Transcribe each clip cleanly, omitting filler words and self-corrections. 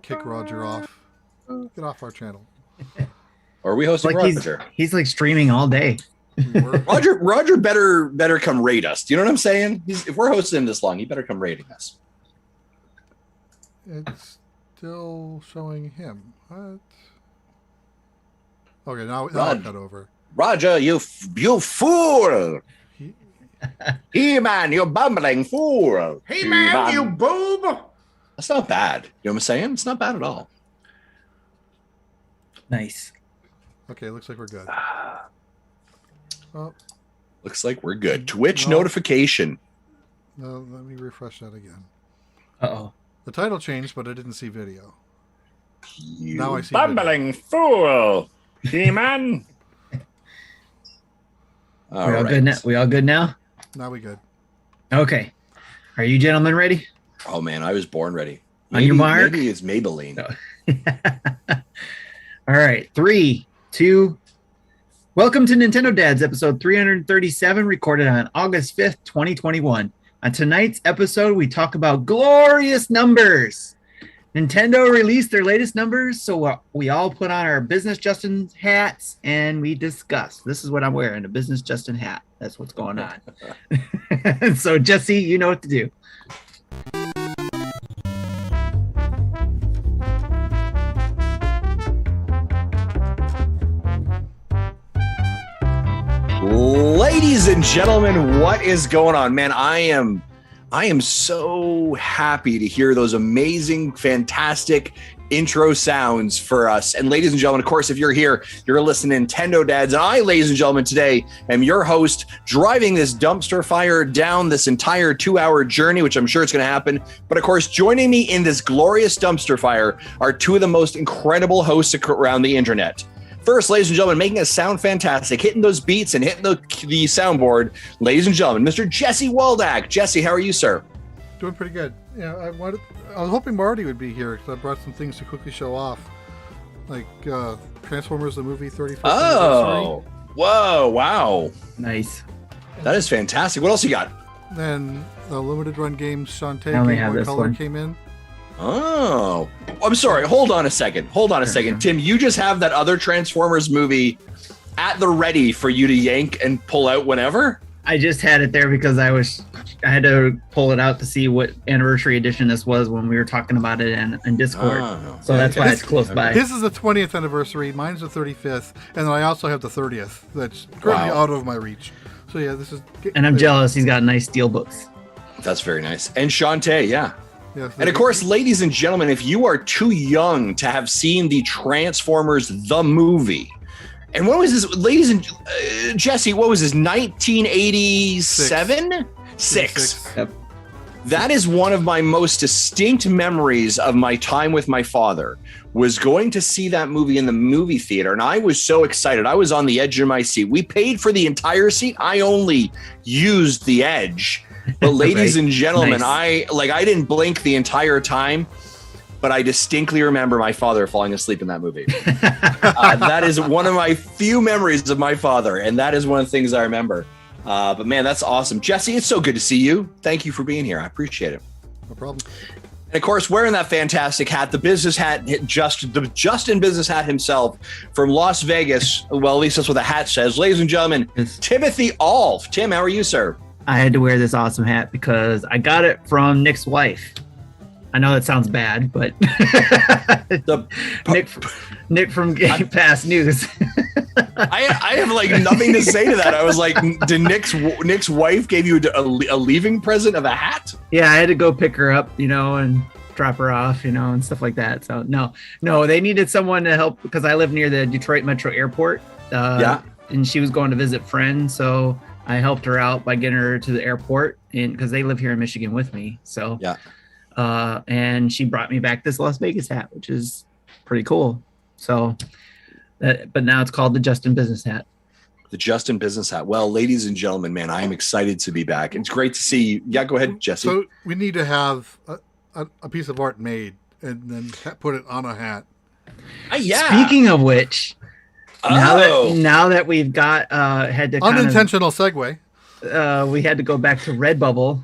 kick Roger off. Get off our channel. Or are we hosting like Roger? He's like streaming all day. Roger better come raid us. Do you know what I'm saying? If we're hosting him this long, he better come raiding us. It's still showing him. What? Okay, now I cut over. Roger, you fool! He-Man, you bumbling fool! He-Man, you boob! That's not bad. You know what I'm saying? It's not bad at all. Nice. Okay, looks like we're good. Oh. Looks like we're good. Twitch notification. No, let me refresh that again. Uh-oh. The title changed, but I didn't see video. You now I see bumbling fool! He-Man! We all good now? We all good now? Now we good. Okay. Are you gentlemen ready? Oh man, I was born ready. On your mark? Maybe it's Maybelline. No. All right. 3, 2. Welcome to Nintendo Dads, episode 337, recorded on August 5th, 2021. On tonight's episode, we talk about glorious numbers. Nintendo released their latest numbers, so we all put on our Business Justin hats and we discuss. This is what I'm wearing, a Business Justin hat. That's what's going on. So, Jesse, you know what to do. Ladies and gentlemen, what is going on? Man, I am so happy to hear those amazing, fantastic intro sounds for us. And ladies and gentlemen, of course, if you're here, you're listening to Nintendo Dads. And I, ladies and gentlemen, today am your host, driving this dumpster fire down this entire 2-hour journey, which I'm sure it's going to happen. But of course, joining me in this glorious dumpster fire are two of the most incredible hosts around the internet. First, ladies and gentlemen, making us sound fantastic, hitting those beats and hitting the soundboard, ladies and gentlemen, Mr. Jesse Waldak. Jesse, how are you, sir? Doing pretty good. Yeah, I was hoping Marty would be here because I brought some things to quickly show off, like Transformers the movie 35th anniversary. Whoa, wow, nice. That is fantastic. What else you got? Then the limited run game Shantae Game Boy Color one. came in. Oh, I'm sorry. Hold on a second. Tim, you just have that other Transformers movie at the ready for you to yank and pull out whenever? I just had it there because I had to pull it out to see what anniversary edition this was when we were talking about it in Discord. So that's why it's close by. This is the 20th anniversary. Mine's the 35th. And then I also have the 30th. That's currently out of my reach. So yeah, this is... And I'm jealous. He's got nice steel books. That's very nice. And Shantae, yeah. Yes, and of course, ladies and gentlemen, if you are too young to have seen the Transformers the movie, and when was this, ladies and Jesse? What was this? 1987? Six. Yep. That is one of my most distinct memories of my time with my father. Was going to see that movie in the movie theater, and I was so excited. I was on the edge of my seat. We paid for the entire seat. I only used the edge. But ladies and gentlemen, nice. I didn't blink the entire time, but I distinctly remember my father falling asleep in that movie. That is one of my few memories of my father, and that is one of the things I remember. But man, that's awesome. Jesse, it's so good to see you. Thank you for being here. I appreciate it. No problem. And of course, wearing that fantastic hat, the business hat, the Justin business hat himself from Las Vegas. Well, at least that's what the hat says. Ladies and gentlemen, Timothy Alf. Tim, how are you, sir? I had to wear this awesome hat because I got it from Nick's wife. I know that sounds bad, but Nick from Game Pass News. I have like nothing to say to that. I was like, did Nick's wife gave you a leaving present of a hat? Yeah, I had to go pick her up, and drop her off, and stuff like that. So no, they needed someone to help because I live near the Detroit Metro Airport. And she was going to visit friends, so I helped her out by getting her to the airport, and because they live here in Michigan with me. So yeah. And she brought me back this Las Vegas hat, which is pretty cool. So, but now it's called the Justin Business Hat. The Justin Business Hat. Well, ladies and gentlemen, man, I am excited to be back. It's great to see you. Yeah, go ahead, Jesse. So we need to have a piece of art made and then put it on a hat. Yeah. Speaking of which, now that we've got had to unintentional segue. We had to go back to Redbubble,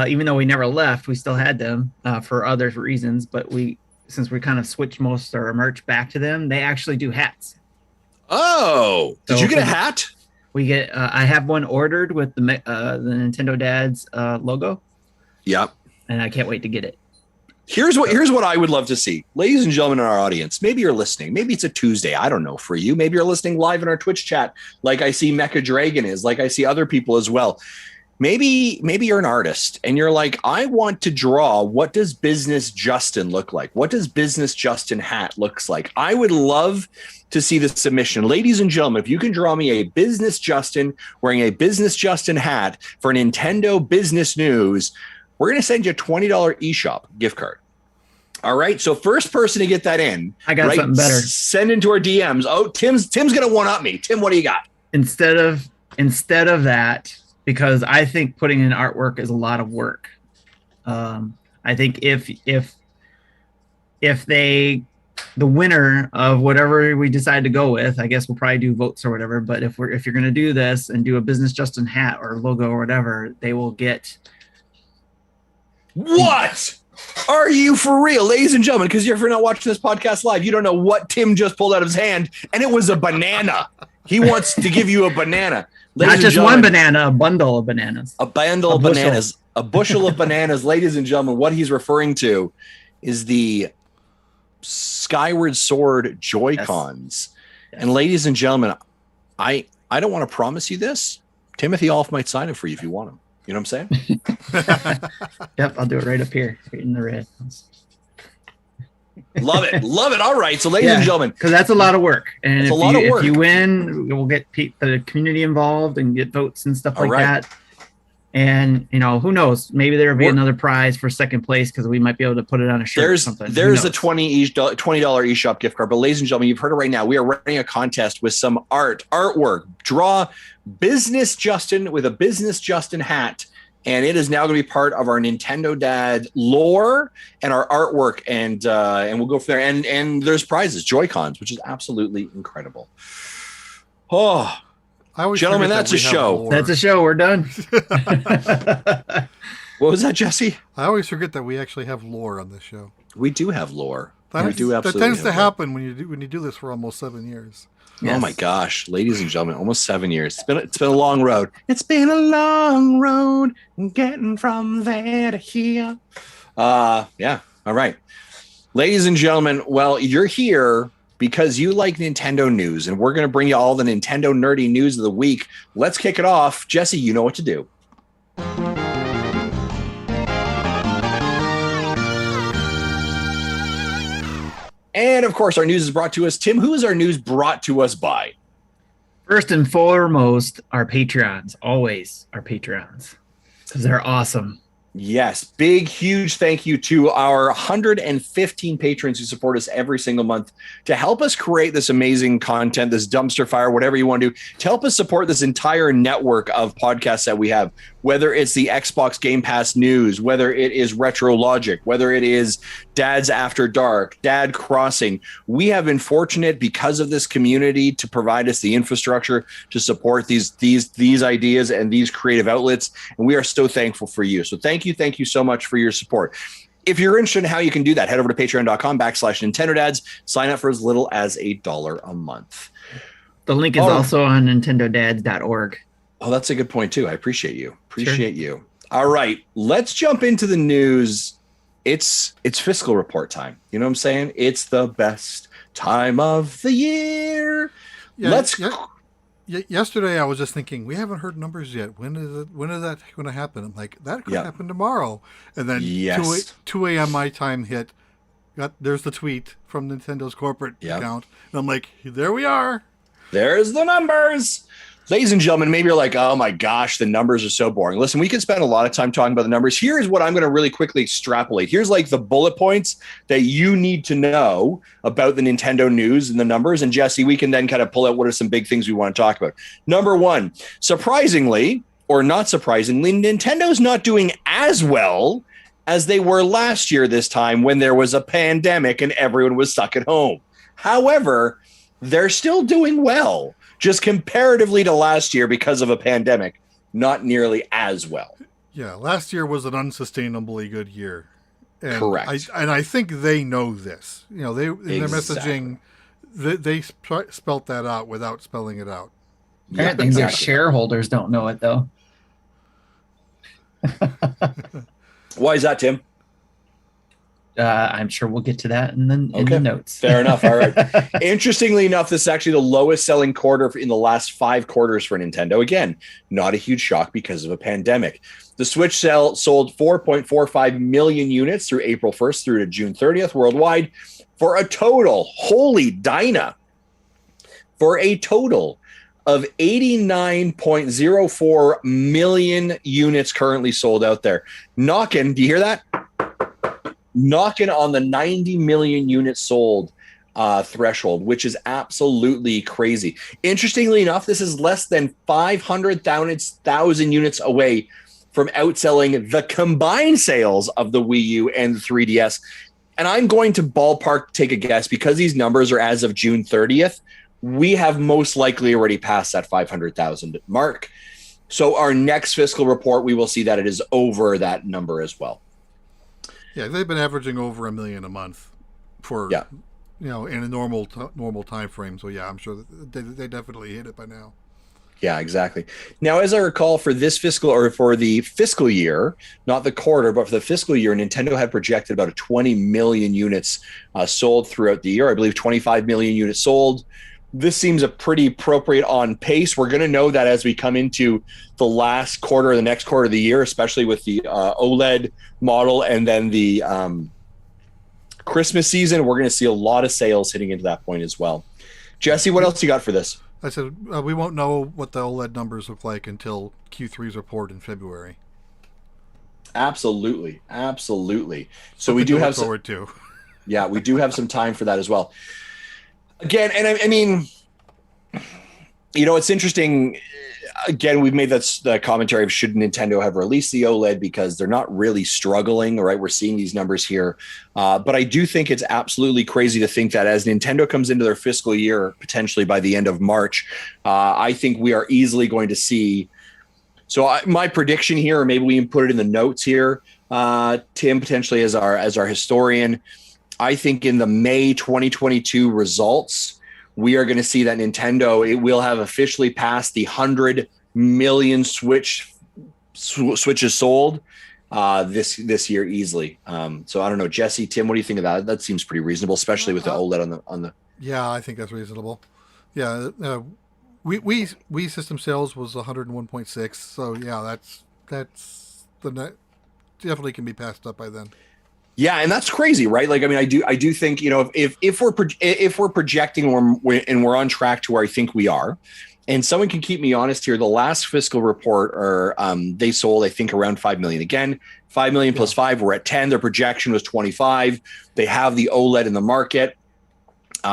even though we never left. We still had them for other reasons, but we since we kind of switched most of our merch back to them, they actually do hats. Oh, did So you get a hat? We get. I have one ordered with the Nintendo Dads logo. Yep. And I can't wait to get it. Here's what I would love to see. Ladies and gentlemen in our audience, maybe you're listening. Maybe it's a Tuesday. I don't know for you. Maybe you're listening live in our Twitch chat like I see Mecha Dragon is, like I see other people as well. Maybe you're an artist and you're like, I want to draw. What does Business Justin look like? What does Business Justin hat looks like? I would love to see the submission. Ladies and gentlemen, if you can draw me a Business Justin wearing a Business Justin hat for Nintendo Business News, we're going to send you a $20 eShop gift card. All right. So first person to get that in, I got something better. Send into our DMs. Oh, Tim's going to one up me. Tim, what do you got? Instead of that, because I think putting in artwork is a lot of work. I think if the winner of whatever we decide to go with, I guess we'll probably do votes or whatever. But if you're going to do this and do a Business Justin hat or logo or whatever, they will get. What? Are you for real, ladies and gentlemen? Because if you're not watching this podcast live, you don't know what Tim just pulled out of his hand, and it was a banana. He wants to give you a banana. Not just one banana, a bundle of bananas. A bundle of bananas. A bushel of bananas. Ladies and gentlemen, what he's referring to is the Skyward Sword Joy-Cons. Yes. And ladies and gentlemen, I don't want to promise you this. Timothy Olf might sign it for you if you want him. You know what I'm saying? Yep, I'll do it right up here, right in the red. Love it. Love it. All right. So, ladies and gentlemen. Because that's a lot of work. And if you win, we'll get the community involved and get votes and stuff like that. And, who knows? Maybe there will be another prize for second place because we might be able to put it on a shirt or something. There's a $20 eShop gift card. But, ladies and gentlemen, you've heard it right now. We are running a contest with some artwork. Draw Business Justin with a Business Justin hat. And it is now going to be part of our Nintendo Dad lore and our artwork. And we'll go from there. And there's prizes, Joy-Cons, which is absolutely incredible. Oh, gentlemen, that's a show. That's a show. We're done. What was that, Jesse? I always forget that we actually have lore on this show. We do have lore. That tends to happen when you do this for almost 7 years. Yes. Oh my gosh, ladies and gentlemen, almost 7 years. It's been a long road. It's been a long road getting from there to here. Yeah. All right. Ladies and gentlemen, well, you're here because you like Nintendo news, and we're going to bring you all the Nintendo nerdy news of the week. Let's kick it off. Jesse, you know what to do. And, of course, our news is brought to us. Tim, who is our news brought to us by? First and foremost, our Patreons. Always our Patreons. Because they're awesome. Yes. Big, huge thank you to our 115 patrons who support us every single month to help us create this amazing content, this dumpster fire, whatever you want to do, to help us support this entire network of podcasts that we have, whether it's the Xbox Game Pass news, whether it is Retro Logic, whether it is Dad's After Dark, Dad Crossing. We have been fortunate because of this community to provide us the infrastructure to support these ideas and these creative outlets. And we are so thankful for you. So thank you so much for your support. If you're interested in how you can do that, head over to patreon.com/Nintendo Dads. Sign up for as little as $1 a month. The link is also on nintendodads.org. Oh, that's a good point too. I appreciate you. You. All right, let's jump into the news. It's fiscal report time. You know what I'm saying? It's the best time of the year. Yeah, yesterday I was just thinking, we haven't heard numbers yet. When is that going to happen? I'm like, that could happen tomorrow. And then 2 a.m. my time hit. There's the tweet from Nintendo's corporate account. And I'm like, there we are. There's the numbers. Ladies and gentlemen, maybe you're like, oh my gosh, the numbers are so boring. Listen, we could spend a lot of time talking about the numbers. Here's what I'm going to really quickly extrapolate. Here's like the bullet points that you need to know about the Nintendo news and the numbers. And Jesse, we can then kind of pull out what are some big things we want to talk about. Number one, surprisingly, or not surprisingly, Nintendo's not doing as well as they were last year this time when there was a pandemic and everyone was stuck at home. However, they're still doing well. Just comparatively to last year because of a pandemic, not nearly as well. Yeah, last year was an unsustainably good year. And Correct. I think they know this. You know, their messaging, they spelt that out without spelling it out. I don't think their shareholders don't know it, though. Why is that, Tim? I'm sure we'll get to that in the notes. Fair enough. All right. Interestingly enough, this is actually the lowest selling quarter in the last 5 quarters for Nintendo. Again, not a huge shock because of a pandemic. The Switch sold 4.45 million units through April 1st through to June 30th worldwide for a total, holy Dinah, for a total of 89.04 million units currently sold out there. Knocking, do you hear that? Knocking on the 90 million units sold threshold, which is absolutely crazy. Interestingly enough, this is less than 500,000 units away from outselling the combined sales of the Wii U and the 3DS. And I'm going to ballpark take a guess, because these numbers are as of June 30th. We have most likely already passed that 500,000 mark. So our next fiscal report, we will see that it is over that number as well. Yeah, they've been averaging over 1 million a month for, in a normal time frame. So yeah, I'm sure that they definitely hit it by now. Yeah, exactly. Now, as I recall, for this fiscal, or for the fiscal year, not the quarter, but for the fiscal year, Nintendo had projected about 20 million units sold throughout the year. I believe 25 million units sold. This seems a pretty appropriate on pace. We're going to know that as we come into the last quarter or the next quarter of the year, especially with the OLED model and then the Christmas season. We're going to see a lot of sales hitting into that point as well. Jesse, what else you got for this? I said we won't know what the OLED numbers look like until Q3's report in February. Absolutely. So Something we do have forward to. Yeah, we do have some time for that as well. Again, and I mean, it's interesting. Again, we've made the commentary of should Nintendo have released the OLED, because they're not really struggling, right? We're seeing these numbers here. But I do think it's absolutely crazy to think that as Nintendo comes into their fiscal year, potentially by the end of March, I think we are easily going to see. So my prediction here, or maybe we can put it in the notes here, Tim, potentially as our historian, I think in the May 2022 results, we are going to see that Nintendo, it will have officially passed the 100 million Switches sold this year easily. So I don't know, Jesse, Tim, what do you think of that? That seems pretty reasonable, especially with the OLED on the. Yeah, I think that's reasonable. Yeah, Wii system sales was 101.6. So yeah, that's definitely can be passed up by then. Yeah, and that's crazy, right? Like, I mean, I do think, if we're projecting and we're on track to where I think we are, and someone can keep me honest here, the last fiscal report, or they sold, I think, around 5 million. Again, 5 million plus 5, we're at 10. Their projection was 25. They have the OLED in the market.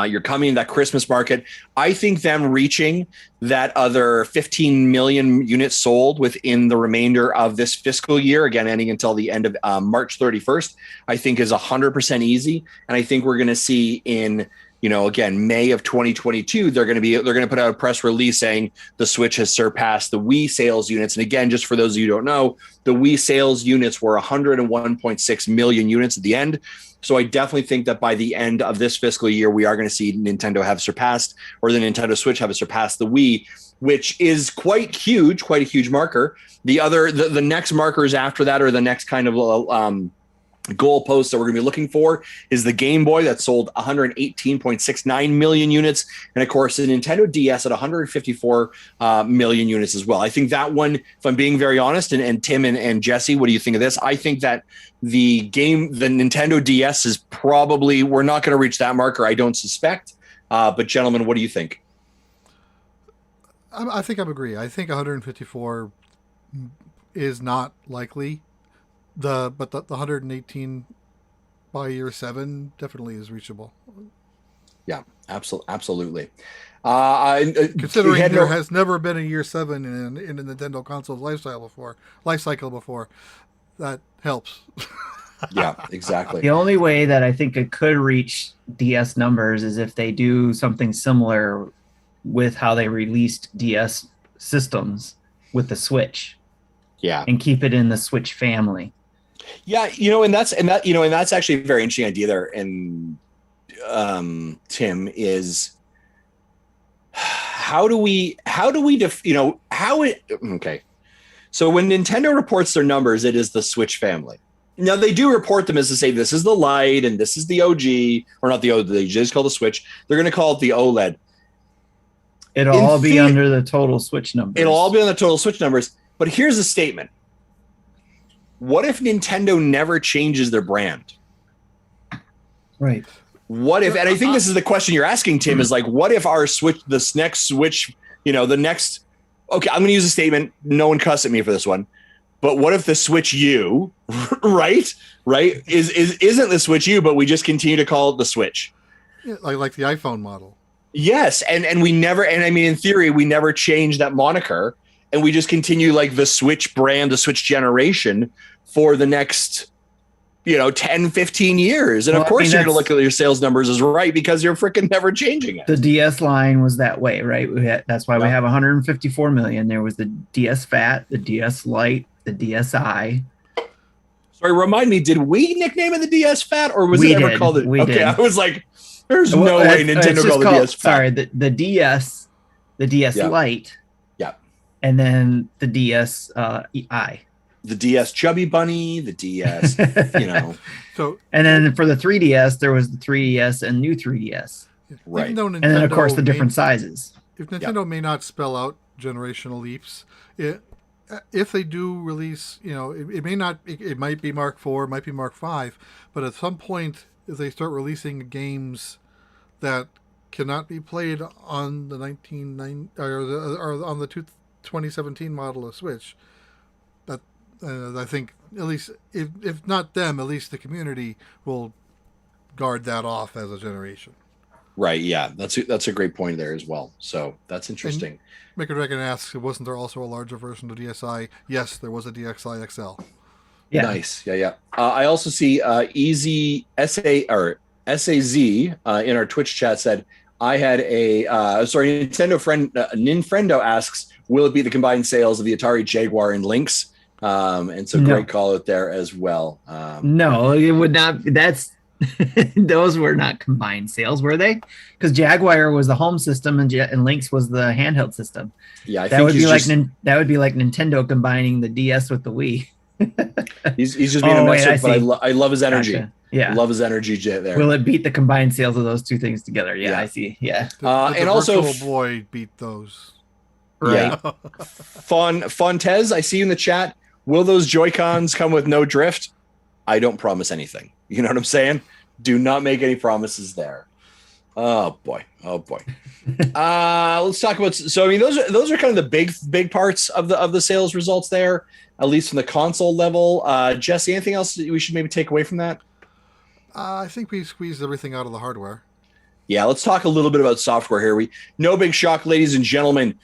You're coming in that Christmas market. I think them reaching that other 15 million units sold within the remainder of this fiscal year, again, ending until the end of March 31st, I think is 100% easy. And I think we're going to see in, again, May of 2022, they're going to put out a press release saying the Switch has surpassed the Wii sales units. And again, just for those of you who don't know, the Wii sales units were 101.6 million units at the end. So I definitely think that by the end of this fiscal year, we are going to see Nintendo have surpassed, or the Nintendo Switch have surpassed the Wii, which is quite a huge marker. The next markers after that, or the next kind of goalpost that we're going to be looking for, is the Game Boy that sold 118.69 million units. And of course, the Nintendo DS at 154 million units as well. I think that one, if I'm being very honest, and Tim and Jesse, what do you think of this? I think that the Nintendo DS is probably, we're not going to reach that marker, I don't suspect. But gentlemen, what do you think? I think I agree. I think 154 is not likely. But the 118 by year 7 definitely is reachable. Yeah, absolutely. Considering there has never been a year 7 in a Nintendo console's life cycle before, that helps. Yeah, exactly. The only way that I think it could reach DS numbers is if they do something similar with how they released DS systems with the Switch. Yeah. And keep it in the Switch family. Yeah, and that's actually a very interesting idea there. And Tim, is how do we okay. So when Nintendo reports their numbers, it is the Switch family. Now they do report them as to say this is the Lite and this is the OG, or not the OG, they just call the Switch. They're going to call it the OLED. It'll all be under the total Switch numbers. It'll all be on the total Switch numbers. But here's a statement. What if Nintendo never changes their brand? Right. What if, and I think this is the question you're asking, Tim, is like, what if our Switch, this next Switch, the next, okay, I'm going to use a statement. No one cuss at me for this one. But what if the Switch U, right, isn't the Switch U, but we just continue to call it the Switch? Yeah, like the iPhone model. Yes, and we never, and I mean, in theory, we never change that moniker, and we just continue like the Switch brand, the Switch generation for the next, 10, 15 years. And of course, you're going to look at your sales numbers as right because you're freaking never changing it. The DS line was that way, right? That's why we have 154 million. There was the DS Fat, the DS Lite, the DSi. Sorry, remind me, did we nickname it the DS Fat, or was it ever called it? We did. I was like, there's no way Nintendo called the DS Fat. Sorry, the DS Lite. Yeah. And then the DS I. The DS Chubby Bunny, the DS, So, and then for the 3DS, there was the 3DS and new 3DS. Right. And then, of course, the different sizes. If Nintendo may not spell out generational leaps, if they do release, it might be Mark IV, it might be Mark V, but at some point, if they start releasing games that cannot be played on the 2017 model of Switch, I think at least if not them, at least the community will guard that off as a generation. Right. Yeah, that's a great point there as well. So that's interesting. Maker Dragon asks, wasn't there also a larger version of DSi? Yes, there was a DXi XL. Yeah. Nice. Yeah. I also see Easy SAZ in our Twitch chat said I had Nintendo friend Ninfrendo asks, will it be the combined sales of the Atari Jaguar and Lynx? And so great call out there as well. No, it would not. That's those were not combined sales, were they? Because Jaguar was the home system and Lynx was the handheld system. Yeah, that would be like Nintendo combining the DS with the Wii. he's just being a messer, but I love his energy. Gotcha. Yeah, love his energy there. Will it beat the combined sales of those two things together? Yeah. I see. Yeah, and also Virtual Boy beat those. Right. Yeah. Fontez, I see you in the chat. Will those Joy-Cons come with no drift? I don't promise anything. You know what I'm saying? Do not make any promises there. Oh boy. Let's talk about. So I mean, those are kind of the big parts of the sales results there, at least from the console level. Jesse, anything else that we should maybe take away from that? I think we squeezed everything out of the hardware. Yeah, let's talk a little bit about software here. No big shock, ladies and gentlemen.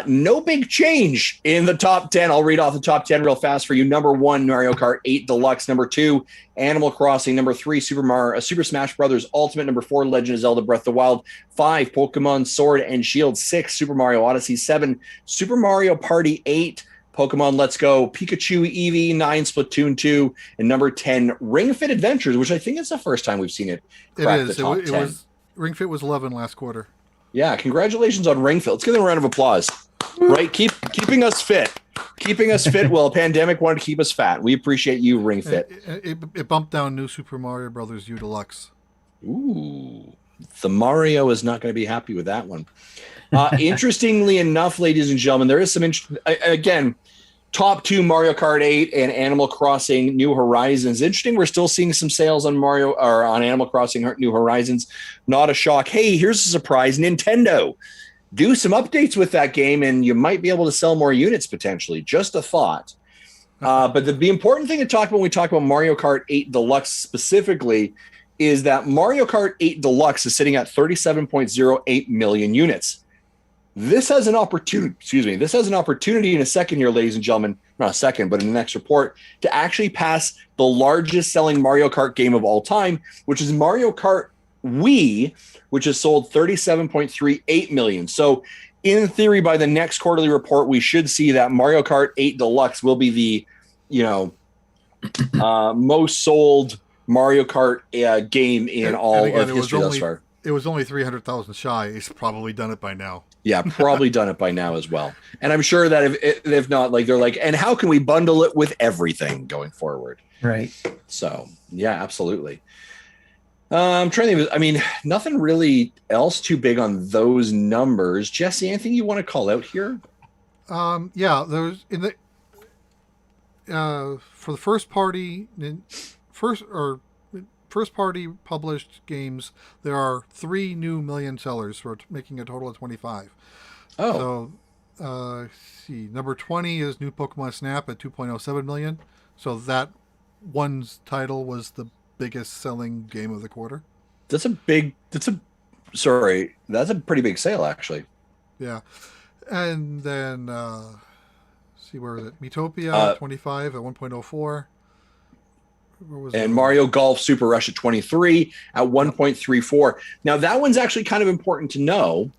No big change in the top 10. I'll read off the top 10 real fast for you. Number 1, Mario Kart 8 Deluxe. Number 2, Animal Crossing. Number 3, Super Smash Brothers Ultimate. Number 4, Legend of Zelda Breath of the Wild. 5, Pokemon Sword and Shield. 6, Super Mario Odyssey. 7, Super Mario Party. 8, Pokemon Let's Go, Pikachu Eevee. 9, Splatoon 2. And number 10, Ring Fit Adventures, which I think is the first time we've seen it crack the top 10. Ring Fit was 11 last quarter. Yeah, congratulations on Ring Fit. Let's give them a round of applause. Right, keeping us fit while a pandemic wanted to keep us fat. We appreciate you, Ring Fit. It bumped down New Super Mario Brothers U Deluxe. Ooh, the Mario is not going to be happy with that one. Interestingly enough, ladies and gentlemen, there is some again. Top 2, Mario Kart 8 and Animal Crossing New Horizons. Interesting, we're still seeing some sales on on Animal Crossing New Horizons. Not a shock. Hey, here's a surprise. Nintendo, do some updates with that game and you might be able to sell more units potentially. Just a thought. But the important thing to talk about when we talk about Mario Kart 8 Deluxe specifically is that Mario Kart 8 Deluxe is sitting at 37.08 million units. This has an opportunity. This has an opportunity in a second here, ladies and gentlemen. Not a second, but in the next report, to actually pass the largest selling Mario Kart game of all time, which is Mario Kart Wii, which has sold 37.38 million. So, in theory, by the next quarterly report, we should see that Mario Kart 8 Deluxe will be the most sold Mario Kart game in all of history thus far. It was only 300,000 shy. He's probably done it by now. Yeah, probably done it by now as well. And I'm sure that if not, like they're like, and how can we bundle it with everything going forward? Right. So yeah, absolutely. I'm trying to think. I mean, nothing really else too big on those numbers. Jesse, anything you want to call out here? Yeah, there's in the for the first party published games, there are 3 new million sellers, for making a total of 25. Oh. So, let's see, number 20 is New Pokemon Snap at 2.07 million. So that one's title was the biggest selling game of the quarter. That's a pretty big sale, actually. Yeah. And then, see, where is it? Miitopia 25 at 1.04. And Mario Golf Super Rush at 23 at 1.34. Now, that one's actually kind of important to know.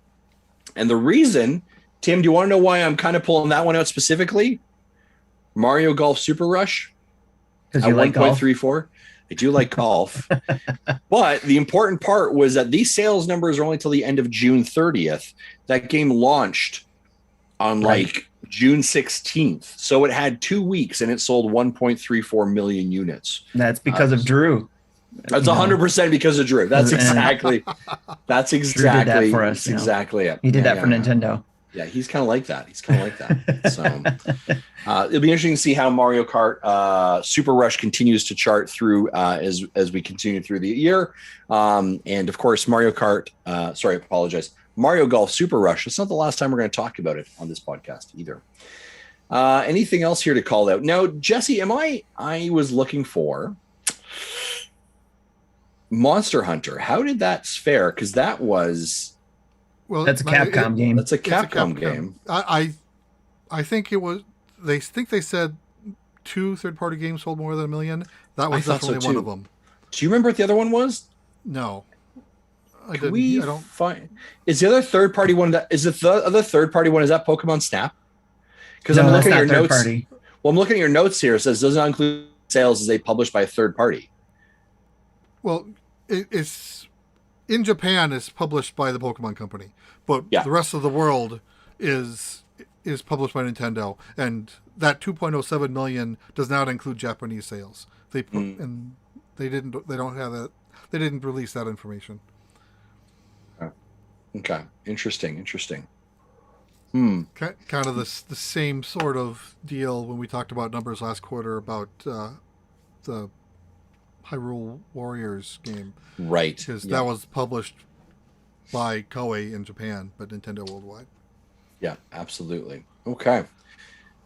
And the reason, Tim, do you want to know why I'm kind of pulling that one out specifically? Mario Golf Super Rush at 1.34. I do like golf. But the important part was that these sales numbers are only till the end of June 30th. That game launched on June 16th. So it had 2 weeks and it sold 1.34 million units. That's because of Drew. That's 100% because of Drew. That's exactly Drew did that for us, exactly it. He did that for Nintendo. Yeah, he's kind of like that. So it'll be interesting to see how Mario Kart Super Rush continues to chart through as we continue through the year. And of course, Mario Golf Super Rush. It's not the last time we're going to talk about it on this podcast either. Anything else here to call out? Now, Jesse, I was looking for Monster Hunter. How did that fare? Because that was... Well, that's a Capcom game. That's a Capcom game. I think it was... They said 2 third-party games sold more than 1 million. That was definitely one of them. Do you remember what the other one was? No. Is the other third-party one is that Pokemon Snap? Because I'm looking at your notes. Party. Well, I'm looking at your notes here. It says does not include sales as they published by a third party. Well, it's in Japan. It's published by the Pokemon Company, but the rest of the world is published by Nintendo, and that 2.07 million does not include Japanese sales. They don't have that. They didn't release that information. Okay, interesting. Kind of the same sort of deal when we talked about numbers last quarter about the Hyrule Warriors game. Right. Because that was published by Koei in Japan, but Nintendo worldwide. Yeah, absolutely. Okay.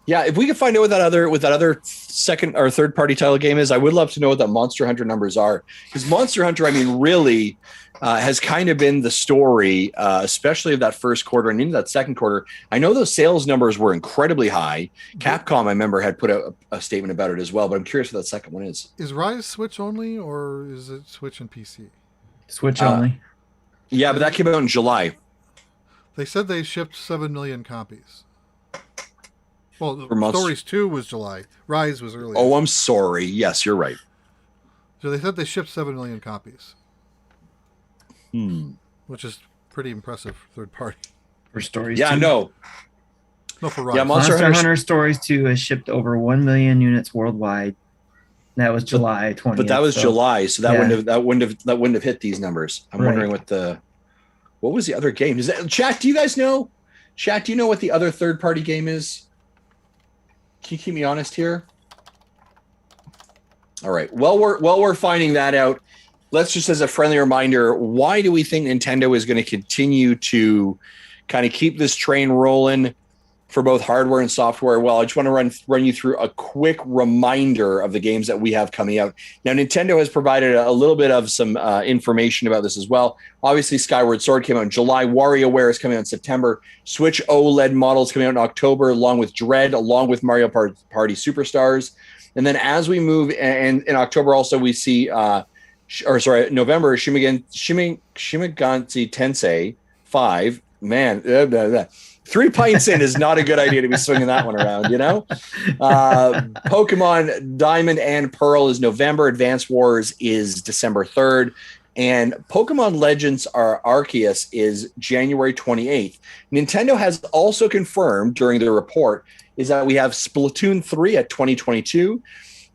Yeah, if we could find out what that other second or third party title game is, I would love to know what that Monster Hunter numbers are. Because Monster Hunter, I mean, really has kind of been the story, especially of that first quarter and into that second quarter. I know those sales numbers were incredibly high. Capcom, I remember, had put out a statement about it as well, but I'm curious what that second one is. Is Rise Switch only, or is it Switch and PC? Switch only. Yeah, but that came out in July. They said they shipped 7 million copies. Well, Stories 2 was July. Rise was earlier. Oh, I'm sorry. Yes, you're right. So they said they shipped 7 million copies. Which is pretty impressive, third party. For Stories 2. Yeah, no, for Rise. Yeah, Monster Hunter Stories 2 has shipped over 1 million units worldwide. That was July 20th. But that was July, so that wouldn't have hit these numbers. I'm wondering what was the other game? Is that chat? Do you guys know? Chat, do you know what the other third party game is? Can you keep me honest here? All right. While we're finding that out, let's just as a friendly reminder, why do we think Nintendo is going to continue to kind of keep this train rolling for both hardware and software? Well, I just want to run you through a quick reminder of the games that we have coming out. Now, Nintendo has provided a little bit of some information about this as well. Obviously, Skyward Sword came out in July. WarioWare is coming out in September. Switch OLED models coming out in October, along with Dread, along with Mario Party Superstars. And then as we move, and in October also, we see, November, Shimigami Tensei 5. Man, 3 pints in is not a good idea to be swinging that one around, you know? Pokemon Diamond and Pearl is November. Advance Wars is December 3rd. And Pokemon Legends Arceus is January 28th. Nintendo has also confirmed during their report is that we have Splatoon 3 at 2022.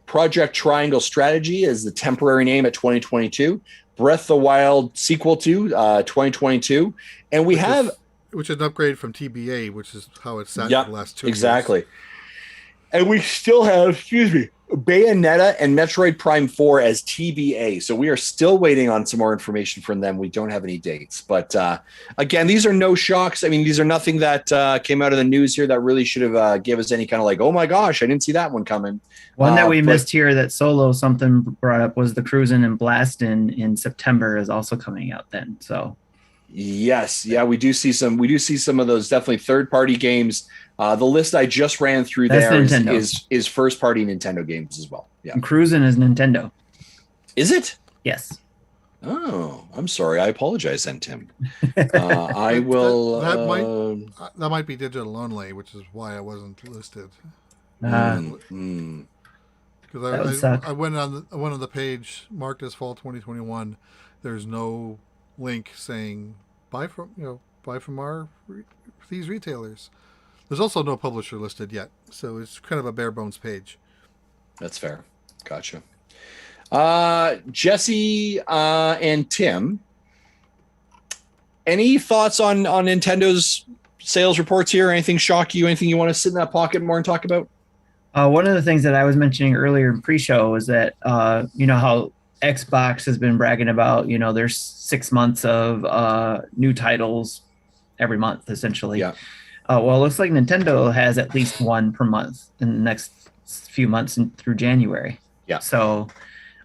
Project Triangle Strategy is the temporary name at 2022. Breath of the Wild sequel to 2022. And which is an upgrade from TBA, which is how it's sat the last 2 years. Exactly. And we still have, Bayonetta and Metroid Prime 4 as TBA. So we are still waiting on some more information from them. We don't have any dates. But again, these are no shocks. I mean, these are nothing that came out of the news here that really should have gave us any kind of like, oh my gosh, I didn't see that one coming. One that we missed here that Solo something brought up was the Cruisin' and Blastin' in September is also coming out then. So yes, yeah, we do see some of those definitely third-party games. The list I just ran through is first-party Nintendo games as well. Yeah, and Cruisin' is Nintendo. Is it? Yes. Oh, I'm sorry. I apologize, then, Tim. I will. That might be digital only, which is why I wasn't listed. Because I went on the page marked as fall 2021. There's no link saying buy from these retailers. There's also no publisher listed yet, so it's kind of a bare bones page. That's fair. Gotcha. Jesse and Tim, any thoughts on Nintendo's sales reports here? Anything shock you? Anything you want to sit in that pocket more and talk about? One of the things that I was mentioning earlier in pre-show was that how Xbox has been bragging about, there's 6 months of new titles every month, essentially. Yeah. Well, it looks like Nintendo has at least one per month in the next few months through January. Yeah. So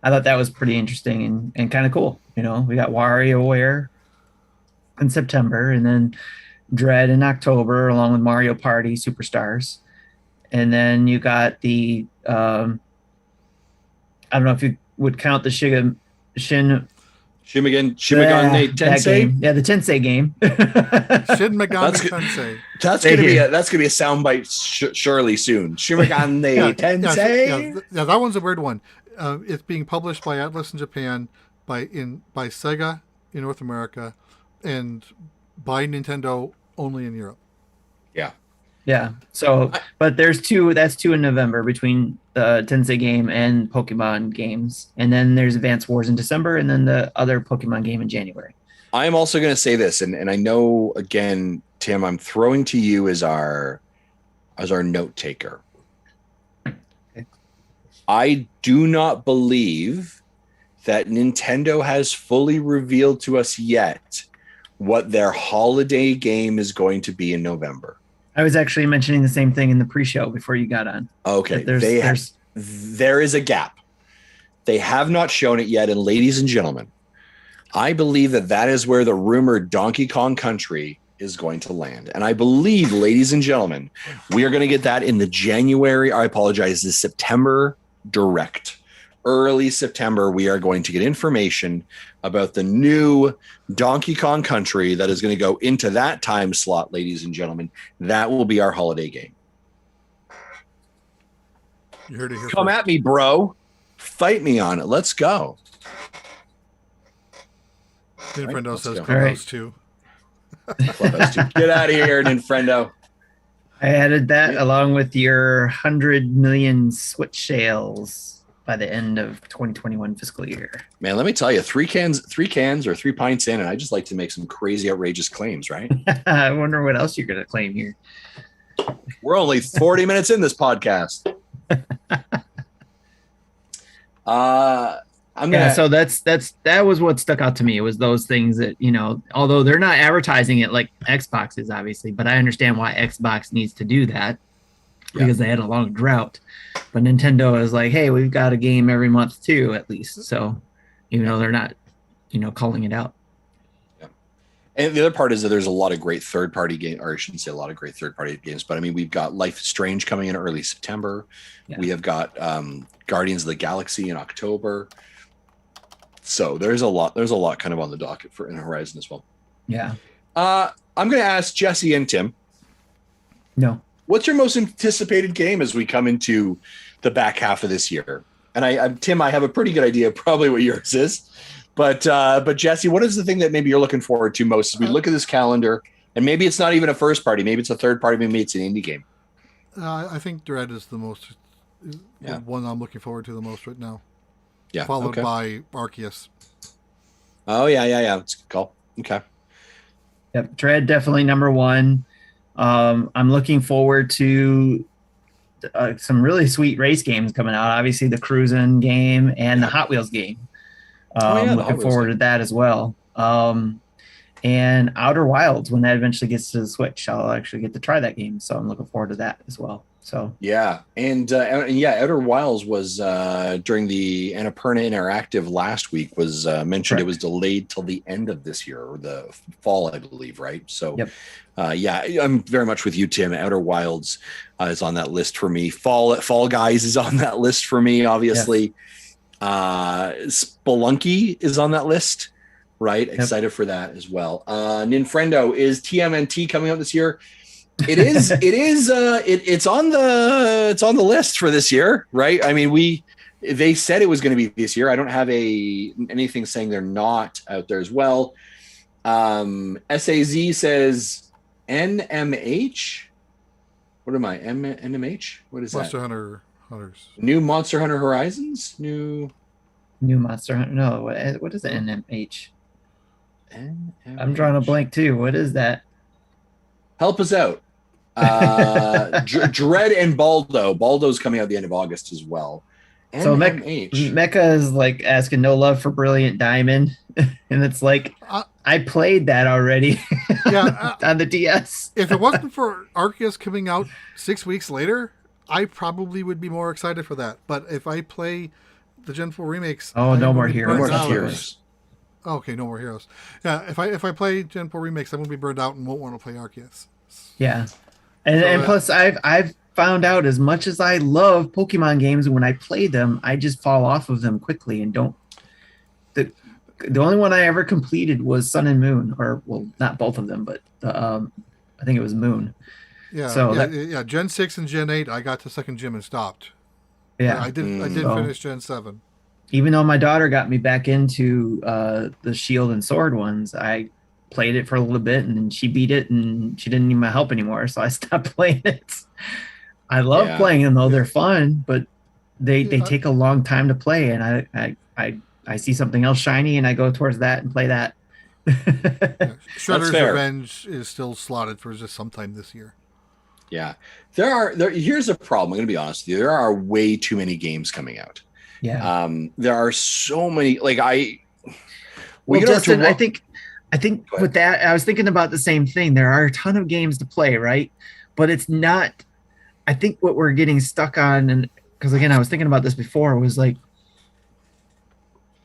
I thought that was pretty interesting and kind of cool. We got WarioWare in September, and then Dread in October, along with Mario Party Superstars. And then you got the, I don't know if you would count the Shin Megami Tensei. Yeah, the Tensei game. Shin Megami Tensei. That's gonna be a soundbite surely soon. Shin Megami Tensei. Yeah, that one's a weird one. It's being published by Atlas in Japan, by Sega in North America, and by Nintendo only in Europe. Yeah. Yeah. So, but there's two. That's 2 in November between the Tensei game and Pokemon games, and then there's Advance Wars in December, and then the other Pokemon game in January. I am also going to say this, and I know again, Tim, I'm throwing to you as our note taker. Okay. I do not believe that Nintendo has fully revealed to us yet what their holiday game is going to be in November. I was actually mentioning the same thing in the pre-show before you got on. Okay. There is a gap. They have not shown it yet. And ladies and gentlemen, I believe that is where the rumored Donkey Kong Country is going to land. And I believe, ladies and gentlemen, we are going to get that in the September Direct. Early September, we are going to get information about the new Donkey Kong Country that is going to go into that time slot, ladies and gentlemen. That will be our holiday game. You heard it here Come first. at me, bro. Fight me on it. Let's go. Ninfrendo says Clubhouse 2. Clubhouse 2. Get out of here, Ninfrendo. I added that along with your 100 million Switch sales by the end of 2021 fiscal year. Man, let me tell you, 3 cans or 3 pints in, and I just like to make some crazy, outrageous claims, right? I wonder what else you're going to claim here. We're only 40 minutes in this podcast. So that was what stuck out to me. It was those things that, although they're not advertising it like Xbox is, obviously, but I understand why Xbox needs to do that because they had a long drought. But Nintendo is like, hey, we've got a game every month too, at least. So, even though they're not, calling it out. Yeah. And the other part is that there's a lot of great third-party games, or I shouldn't say a lot of great third-party games, but I mean, we've got Life is Strange coming in early September. Yeah. We have got Guardians of the Galaxy in October. So there's a lot kind of on the docket in the horizon as well. Yeah. I'm going to ask Jesse and Tim, No. What's your most anticipated game as we come into the back half of this year? And Tim, I have a pretty good idea probably what yours is. But Jesse, what is the thing that maybe you're looking forward to most as we look at this calendar? And maybe it's not even a first party. Maybe it's a third party. Maybe it's an indie game. I think Dread is the one I'm looking forward to the most right now. Yeah. Followed by Arceus. Oh, yeah. It's a good call. Okay. Yep. Dread, definitely number one. I'm looking forward to some really sweet race games coming out. Obviously, the Cruisin' game and the Hot Wheels game. Looking forward to that as well. And Outer Wilds, when that eventually gets to the Switch, I'll actually get to try that game. So I'm looking forward to that as well. So and Outer Wilds was during the Annapurna Interactive last week was mentioned. Correct. It was delayed till the end of this year or the fall, I believe, right? So I'm very much with you, Tim. Outer Wilds is on that list for me. Fall Guys is on that list for me, obviously. Spelunky is on that list, right? Yep. Excited for that as well. Ninfrendo, is TMNT coming out this year? It is. It's on the list for this year, right? I mean, they said it was going to be this year. I don't have anything saying they're not out there as well. SAZ says NMH. What am I? NMH? What is Monster that? Hunter Hunters. New Monster Hunter Horizons? New Monster Hunter. No, what is NMH? I'm drawing a blank too. What is that? Help us out. Dread and Baldo. Baldo's coming out at the end of August as well. So Mecha is like asking no love for Brilliant Diamond. And it's like, I played that already on the DS. If it wasn't for Arceus coming out 6 weeks later, I probably would be more excited for that. But if I play the Gen 4 remakes... Oh, No More Heroes. Okay, No More Heroes. Yeah, if I play Gen 4 remakes, I'm going to be burned out and won't want to play Arceus. Yeah. And plus, I've found out as much as I love Pokemon games, when I play them, I just fall off of them quickly and don't... The only one I ever completed was Sun and Moon, or, well, not both of them, but I think it was Moon. Yeah, so Gen 6 and Gen 8, I got to second gym and stopped. Yeah. I did finish Gen 7. Even though my daughter got me back into the Shield and Sword ones, I played it for a little bit, and then she beat it, and she didn't need my help anymore, so I stopped playing it. I love playing them, though. They're fun, but they take a long time to play, and I see something else shiny, and I go towards that and play that. Shredder's Revenge is still slotted for just sometime this year. Yeah. Here's a problem. I'm going to be honest with you. There are way too many games coming out. Yeah. There are so many, Justin, I think with that, I was thinking about the same thing. There are a ton of games to play, right? But it's not, I think what we're getting stuck on, and because again, I was thinking about this before, was like,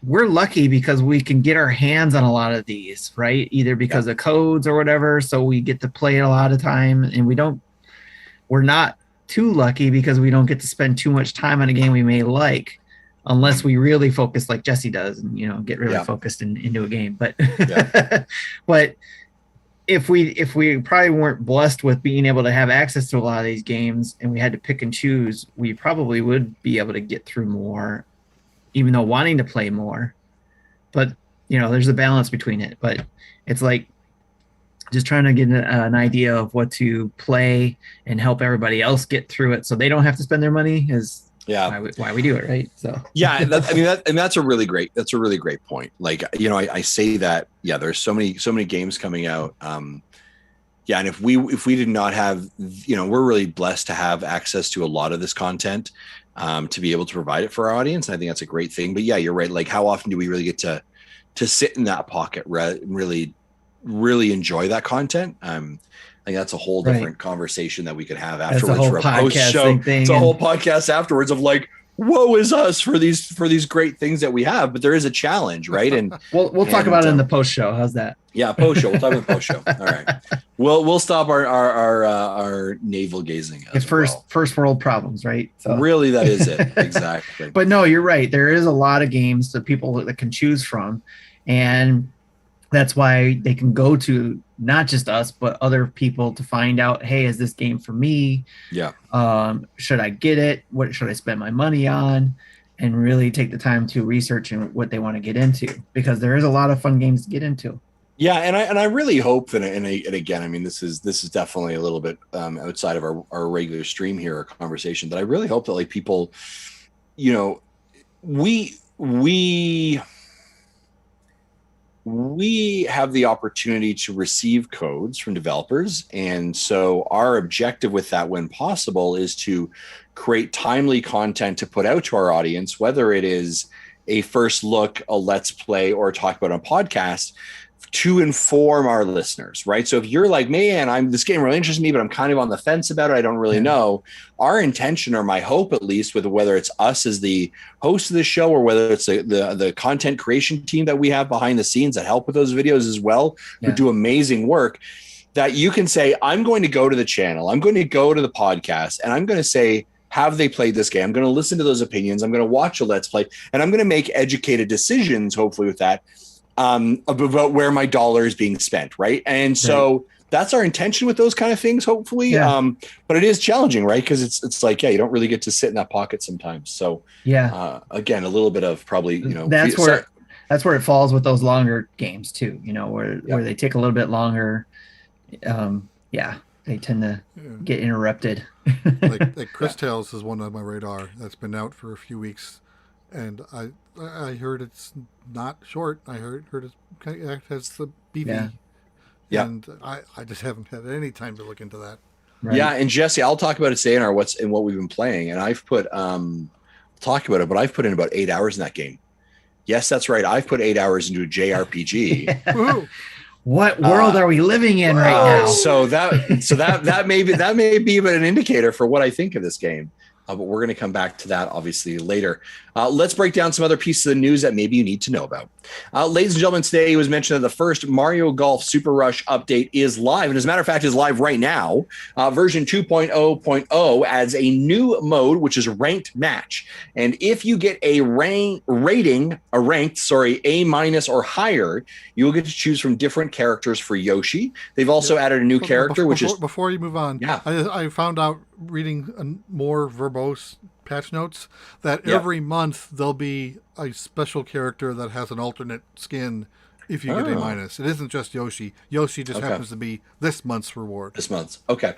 we're lucky because we can get our hands on a lot of these, right? Either because of codes or whatever. So we get to play it a lot of time, and we're not too lucky because we don't get to spend too much time on a game we may like, unless we really focus like Jesse does and, get really focused into a game. But, but if we probably weren't blessed with being able to have access to a lot of these games and we had to pick and choose, we probably would be able to get through more, even though wanting to play more. But, there's a balance between it. But it's like just trying to get an idea of what to play and help everybody else get through it so they don't have to spend their money is why we do it, right? So that's a really great point. Like, I say that, there's so many games coming out. And if we did not have, we're really blessed to have access to a lot of this content, to be able to provide it for our audience. And I think that's a great thing. But you're right. Like, how often do we really get to sit in that pocket, really, really enjoy that content? I think that's a whole different conversation that we could have afterwards for a post show. It's a whole podcast afterwards of like, woe is us for these great things that we have, but there is a challenge, right? And we'll talk about it in the post show. How's that? Yeah, post show. We'll talk about the post show. All right, we'll stop our navel gazing. It's first world problems, right? So. Really, that is it exactly. But no, you're right. There is a lot of games that people that can choose from, and that's why they can go to not just us, but other people to find out, hey, is this game for me? Yeah. Should I get it? What should I spend my money on? And really take the time to research and what they want to get into, because there is a lot of fun games to get into. Yeah, and I really hope that, and again, I mean, this is definitely a little bit outside of our regular stream here, our conversation. But I really hope that like people, you know, we have the opportunity to receive codes from developers, and so our objective with that, when possible, is to create timely content to put out to our audience, whether it is a first look, a let's play, or talk about on a podcast, to inform our listeners, right? So if you're like, man, this game really interests me, but I'm kind of on the fence about it, I don't really know. Our intention, or my hope at least, with whether it's us as the host of the show, or whether it's the content creation team that we have behind the scenes that help with those videos as well, who do amazing work, that you can say, I'm going to go to the channel, I'm going to go to the podcast, and I'm going to say, have they played this game? I'm going to listen to those opinions, I'm going to watch a let's play, and I'm going to make educated decisions, hopefully with that, about where my dollar is being spent, right? And so that's our intention with those kind of things, hopefully. But it is challenging, right? Because it's like, you don't really get to sit in that pocket sometimes. So again, a little bit of probably, that's where it falls with those longer games too, where they take a little bit longer. They tend to get interrupted. like Cris Tales is one on my radar that's been out for a few weeks. And I heard it's not short. I heard it has the beefy. And I just haven't had any time to look into that. Right. Yeah, and Jesse, I'll talk about it today in our what we've been playing. And I've put talk about it, but I've put in about 8 hours in that game. Yes, that's right. I've put 8 hours into a JRPG. What world are we living in right now? So that may be an indicator for what I think of this game. But we're going to come back to that obviously later. Let's break down some other pieces of the news that maybe you need to know about. Ladies and gentlemen, today it was mentioned that the first Mario Golf Super Rush update is live. And as a matter of fact, is live right now. Version 2.0.0 adds a new mode, which is ranked match. And if you get a ranked A- or higher, you will get to choose from different characters for Yoshi. They've also added a new character, before you move on. I found out reading more verbose patch notes that every month there'll be a special character that has an alternate skin if you get A-. It isn't just Yoshi. Yoshi just happens to be this month's reward. This month's. Okay.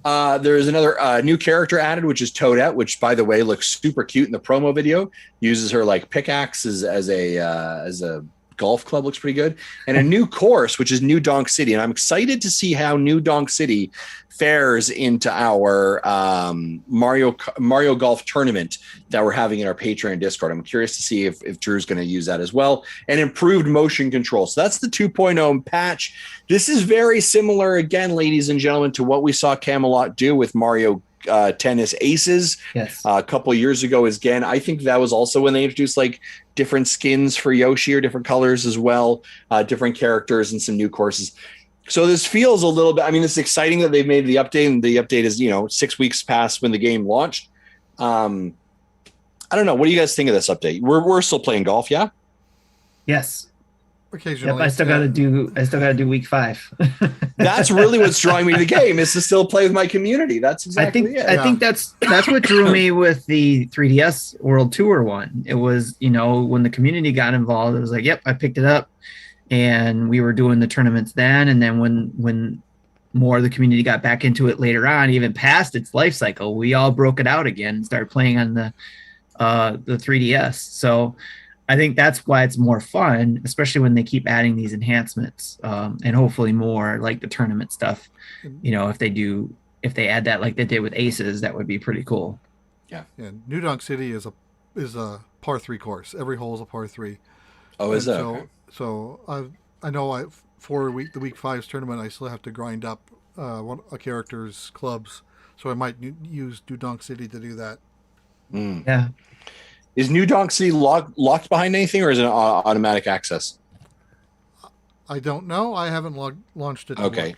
There is another new character added, which is Toadette, which, by the way, looks super cute in the promo video. Uses her like pickaxe as a golf club, looks pretty good. And a new course, which is New Donk City. And I'm excited to see how New Donk City fares into our Mario Golf tournament that we're having in our Patreon Discord. I'm curious to see if Drew's going to use that as well. And improved motion control. So that's the 2.0 patch. This is very similar, again, ladies and gentlemen, to what we saw Camelot do with Mario Tennis Aces a couple of years ago. Again, I think that was also when they introduced like different skins for Yoshi or different colors as well, different characters and some new courses. So this feels a little bit, I mean, it's exciting that they've made the update, and the update is, 6 weeks past when the game launched. I don't know. What do you guys think of this update? We're still playing golf, yeah? Yes. Occasionally. Yep, I still gotta do week 5. That's really what's drawing me to the game, is to still play with my community. That's exactly it. I think that's what drew me with the 3DS World Tour one. It was, when the community got involved, it was like, yep, I picked it up. And we were doing the tournaments then, and then when more of the community got back into it later on, even past its life cycle, we all broke it out again and started playing on the 3DS. So I think that's why it's more fun, especially when they keep adding these enhancements, and hopefully more like the tournament stuff. If they add that like they did with Aces, that would be pretty cool. Yeah. New Donk City is a par 3 course. Every hole is a par 3. Oh, is that? Okay. So I know for the week 5's tournament, I still have to grind up a character's clubs. So I might use New Donk City to do that. Yeah. Is New Donk City locked behind anything, or is it automatic access? I don't know. I haven't launched it. Okay.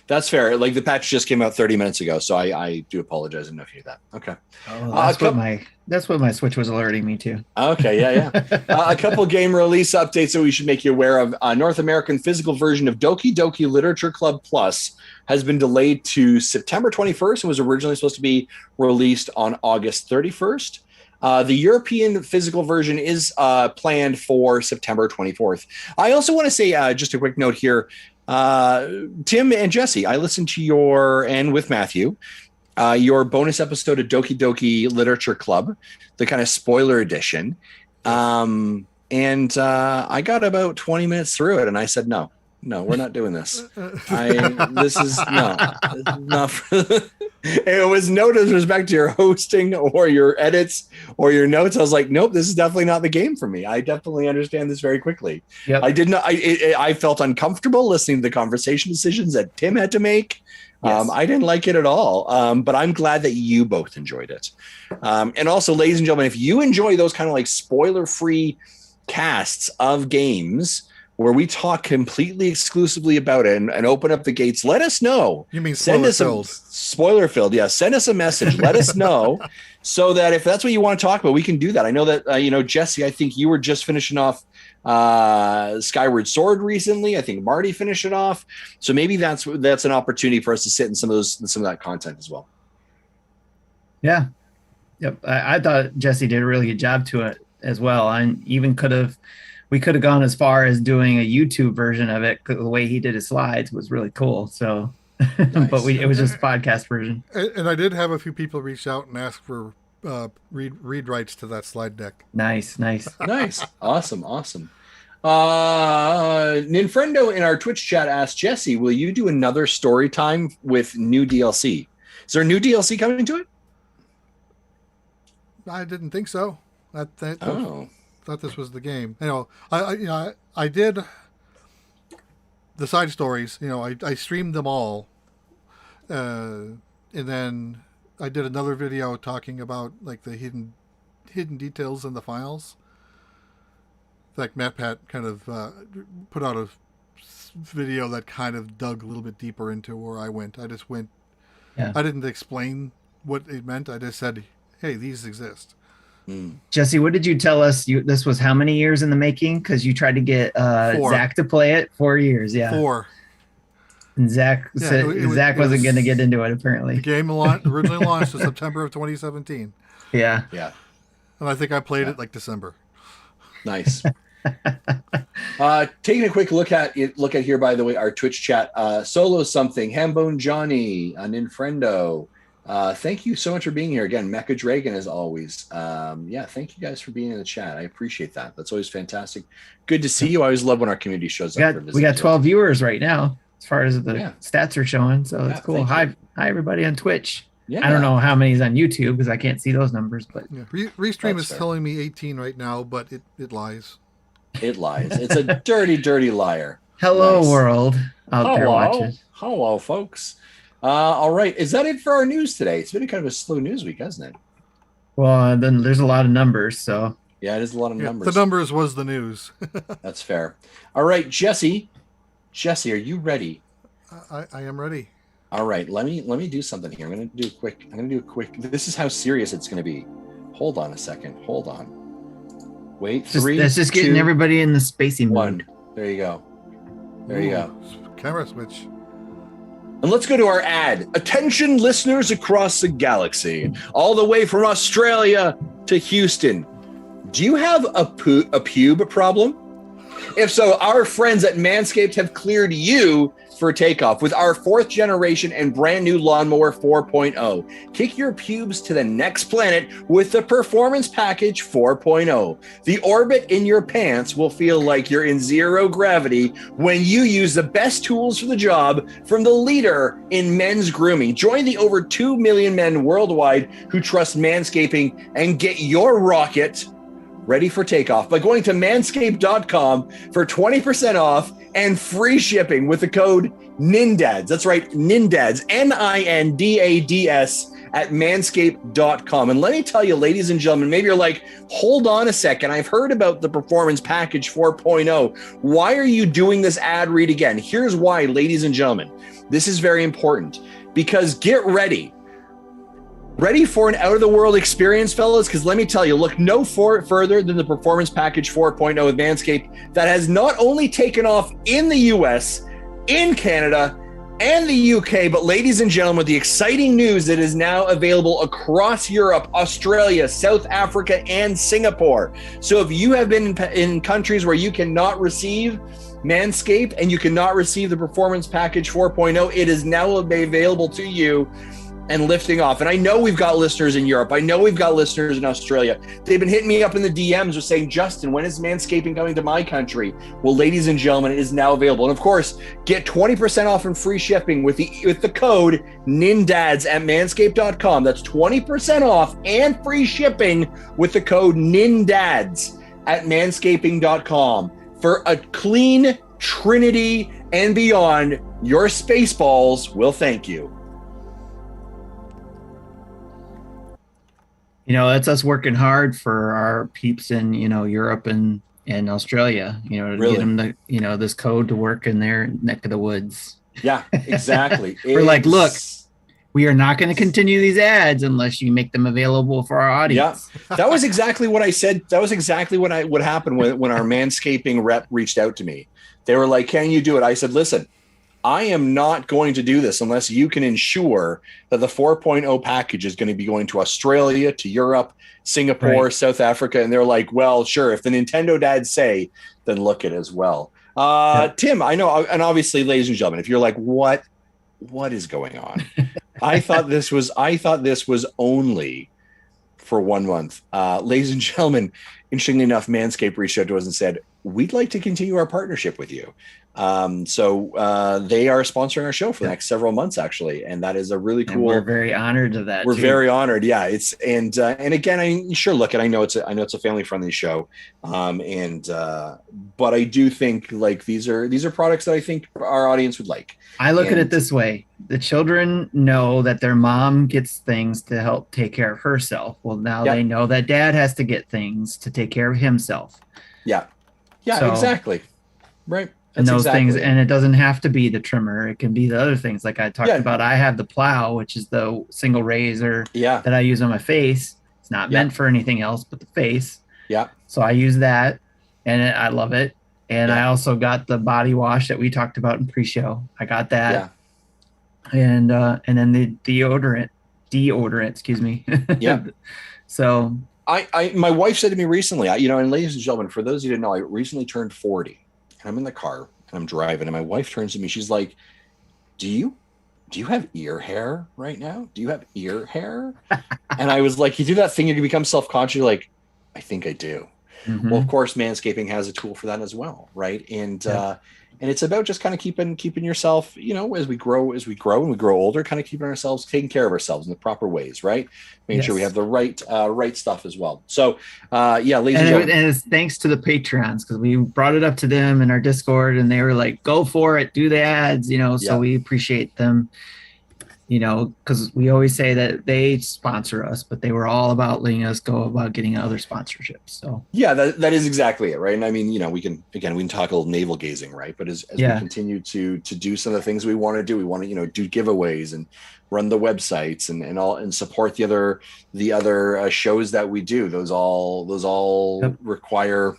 That's fair. Like the patch just came out 30 minutes ago, so I do apologize. I didn't know if you knew that. Okay. Oh, that's what my Switch was alerting me to. Okay, yeah. A couple game release updates that we should make you aware of. North American physical version of Doki Doki Literature Club Plus has been delayed to September 21st and was originally supposed to be released on August 31st. The European physical version is planned for September 24th. I also want to say just a quick note here. Tim and Jesse, I listened to and with Matthew, your bonus episode of Doki Doki Literature Club, the kind of spoiler edition. And I got about 20 minutes through it and I said, no, we're not doing this. This is not it was no disrespect to your hosting or your edits or your notes. I was like, nope, this is definitely not the game for me. I definitely understand this very quickly. Yep. I felt uncomfortable listening to the conversation decisions that Tim had to make. Yes. I didn't like it at all, but I'm glad that you both enjoyed it. And also, ladies and gentlemen, if you enjoy those kind of like spoiler-free casts of games where we talk completely exclusively about it and open up the gates, let us know. You mean spoiler-filled? Spoiler-filled, yeah. Send us a message. Let us know so that if that's what you want to talk about, we can do that. I know that, Jesse, I think you were just finishing off Skyward Sword recently. I think Marty finished it off. So maybe that's an opportunity for us to sit in some of that content as well. Yeah. Yep. I thought Jesse did a really good job to it as well. I even we could have gone as far as doing a YouTube version of it. The way he did his slides was really cool. So, nice. But it was just a podcast version. And I did have a few people reach out and ask for read rights to that slide deck. Nice. Awesome. Ninfrendo in our Twitch chat asked Jesse, will you do another story time with new DLC? Is there new DLC coming to it? I didn't think so. Thought this was the game. I did the side stories. I streamed them all, and then I did another video talking about like the hidden details in the files. In fact, MatPat kind of put out a video that kind of dug a little bit deeper into where I went. I just went. Yeah. I didn't explain what it meant. I just said, "Hey, these exist." Jesse, what did you tell us? This was how many years in the making? Because you tried to get Zach to play it. 4 years, yeah. 4. And Zach Zach wasn't going to get into it, apparently. The game originally launched in September of 2017. Yeah. And I think I played it like December. Nice. Taking a quick look at here, by the way, our Twitch chat. Solo something, Hambone Johnny, Ninfrendo. Thank you so much for being here again. Mecha Dragon, as always. Thank you guys for being in the chat. I appreciate that. That's always fantastic. Good to see you. I always love when our community shows up. We got 12 viewers right now, as far as the stats are showing. So it's cool. Hi, everybody on Twitch. Yeah. I don't know how many is on YouTube because I can't see those numbers. But Restream is telling me 18 right now, but it lies. It lies. It's a dirty, dirty liar. Hello, world out there watching. Hello, folks. All right. Is that it for our news today? It's been kind of a slow news week, hasn't it? Well, then there's a lot of numbers. So yeah, it is a lot of numbers. The numbers was the news. That's fair. All right, Jesse, are you ready? I am ready. All right. Let me do something here. I'm going to do a quick. This is how serious it's going to be. Hold on a second. Hold on. Wait. That's just getting everybody in the spacey mode. There you go. There you go. Camera switch. And let's go to our ad. Attention listeners across the galaxy, all the way from Australia to Houston. Do you have a pube problem? If so, our friends at Manscaped have cleared you for takeoff with our 4th generation and brand new Lawnmower 4.0. Kick your pubes to the next planet with the Performance Package 4.0. The orbit in your pants will feel like you're in zero gravity when you use the best tools for the job from the leader in men's grooming. Join the over 2 million men worldwide who trust manscaping and get your rocket ready for takeoff by going to manscaped.com for 20% off and free shipping with the code NINDADS. That's right, NINDADS, NINDADS at manscaped.com. And let me tell you, ladies and gentlemen, maybe you're like, hold on a second. I've heard about the Performance Package 4.0. Why are you doing this ad read again? Here's why, ladies and gentlemen. This is very important because get ready. Ready for an out-of-the-world experience, fellas? Because let me tell you, look no further than the Performance Package 4.0 with Manscaped that has not only taken off in the US, in Canada, and the UK, but ladies and gentlemen, with the exciting news that is now available across Europe, Australia, South Africa, and Singapore. So if you have been in countries where you cannot receive Manscaped and you cannot receive the Performance Package 4.0, it is now available to you and lifting off. And I know we've got listeners in Europe. I know we've got listeners in Australia. They've been hitting me up in the DMs with saying, Justin, when is Manscaping coming to my country? Well, ladies and gentlemen, it is now available. And of course, get 20% off and free shipping with the code NINDADS at manscaped.com. That's 20% off and free shipping with the code NINDADS at manscaping.com for a clean trinity and beyond. Your space balls will thank you. You know, that's us working hard for our peeps in, you know, Europe and Australia, you know, to get them the, you know, this code to work in their neck of the woods. Yeah, exactly. We're like, look, we are not going to continue these ads unless you make them available for our audience. Yeah, that was exactly what I said. That was exactly what happened when our Manscaping rep reached out to me. They were like, can you do it? I said, listen, I am not going to do this unless you can ensure that the 4.0 package is going to be going to Australia, to Europe, Singapore, South Africa. And they're like, well, sure. If the Nintendo dads say, then look it as well. Tim, I know. And obviously, ladies and gentlemen, if you're like, what is going on? I thought this was only for 1 month. Ladies and gentlemen, interestingly enough, Manscaped reached out to us and said, we'd like to continue our partnership with you. So they are sponsoring our show for the next several months, actually, and that is a really cool. And we're very honored to that. We're very honored. Yeah, it's and again, I know it's a family friendly show, but I do think like these are products that I think our audience would like. I look at it this way: the children know that their mom gets things to help take care of herself. Well, now they know that dad has to get things to take care of himself. Yeah, so, exactly, right. And those things, and it doesn't have to be the trimmer. It can be the other things like I talked about. I have the plow, which is the single razor that I use on my face. It's not meant for anything else but the face. Yeah. So I use that, and I love it. And I also got the body wash that we talked about in pre-show. I got that. Yeah. And then the deodorant, excuse me. Yeah. So my wife said to me recently, and ladies and gentlemen, for those of you who didn't know, I recently turned 40. I'm in the car and I'm driving, and my wife turns to me. She's like, do you have ear hair right now? Do you have ear hair? And I was like, you do that thing, you can become self-conscious. You're like, I think I do. Mm-hmm. Well, of course, Manscaping has a tool for that as well, right? And it's about just kind of keeping yourself, as we grow and we grow older, kind of keeping ourselves, taking care of ourselves in the proper ways, right? Making sure we have the right stuff as well. So, ladies and gentlemen. And it's thanks to the Patreons, because we brought it up to them in our Discord, and they were like, go for it, do the ads, so we appreciate them. Because we always say that they sponsor us, but they were all about letting us go about getting other sponsorships. So that is exactly it, right? And I mean, we can talk a little navel gazing, right? But as we continue to do some of the things we want to do, we want to do giveaways and run the websites and support the other shows that we do. Those all require.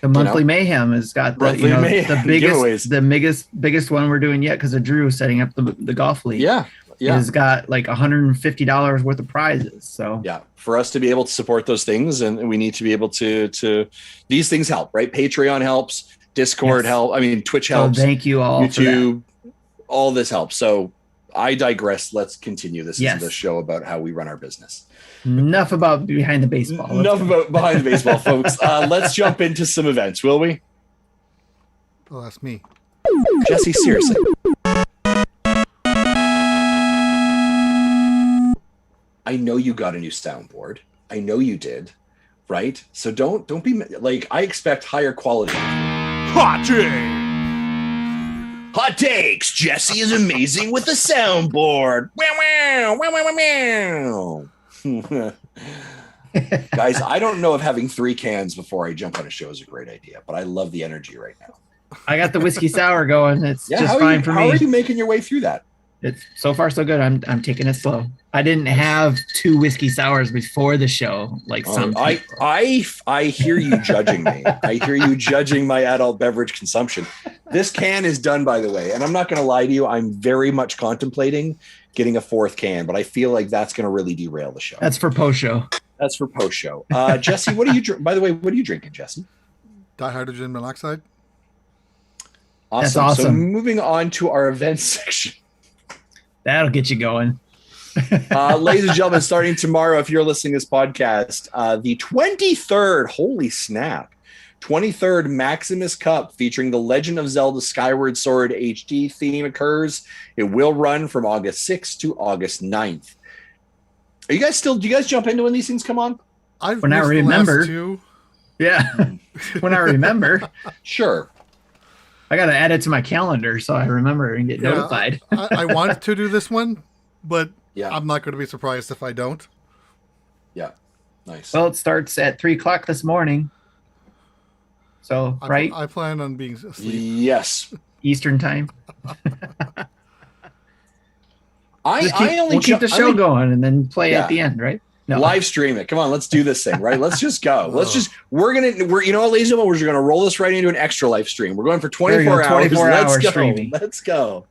The monthly mayhem has got the biggest one we're doing yet, because of Drew setting up the golf league. Has got like $150 worth of prizes. So for us to be able to support those things, and we need to be able to these things help, right? Patreon helps, Discord helps. I mean, Twitch helps. Thank you all. YouTube, all this helps. So I digress. Let's continue. This is the show about how we run our business. Enough about behind the baseball. About behind the baseball, folks. Let's jump into some events, will we? Oh, that's me. Jesse, seriously. I know you got a new soundboard. I know you did. right? So don't be like, I expect higher quality. Hot take. Hot takes. Jesse is amazing with the soundboard. Wow, wow, wow, wow, wow. Guys, I don't know if having 3 cans before I jump on a show is a great idea, but I love the energy right now. I got the whiskey sour going. It's just fine for me. How are you making your way through that? It's so far so good. I'm taking it slow. I didn't have 2 whiskey sours before the show, like some people. I hear you judging me. I hear you judging my adult beverage consumption. This can is done, by the way, and I'm not going to lie to you. I'm very much contemplating getting a 4th can, but I feel like that's going to really derail the show. That's for post show. That's for post show. Jesse, what are you? By the way, what are you drinking, Jesse? Dihydrogen monoxide. Awesome. That's awesome. So moving on to our events section. That'll get you going. Ladies and gentlemen, starting tomorrow, if you're listening to this podcast, the 23rd, holy snap, 23rd Maximus Cup featuring the Legend of Zelda Skyward Sword HD theme occurs. It will run from August 6th to August 9th. Are you guys do you guys jump into when these things come on? When I remember. Yeah. When I remember. Sure. I got to add it to my calendar so I remember and get notified. I want to do this one, but I'm not going to be surprised if I don't. Yeah. Nice. Well, it starts at 3:00 this morning. So, right? I plan on being asleep. Yes. Eastern time. We'll keep the show going and then play at the end, right? No. Live stream it. Come on, let's do this thing, right? Let's just go. We're you know what, ladies and gentlemen, we're just gonna roll this right into an extra live stream. We're going for 24 hours. 24 let's hours go. Streaming. Let's go.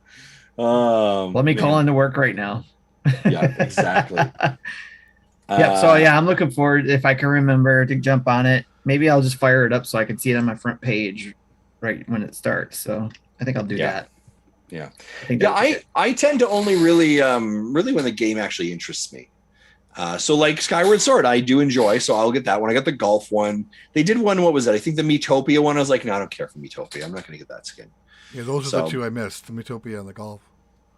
Let me call into work right now. Yeah, exactly. So I'm looking forward, if I can remember, to jump on it. Maybe I'll just fire it up so I can see it on my front page right when it starts. So I think I'll do that. Yeah. I tend to only really when the game actually interests me. So like Skyward Sword, I do enjoy, so I'll get that one. I got the golf one. They did one, what was that? I think the Miitopia one. I was like, no, I don't care for Miitopia. I'm not going to get that skin. Yeah, those are the 2 I missed, the Miitopia and the golf.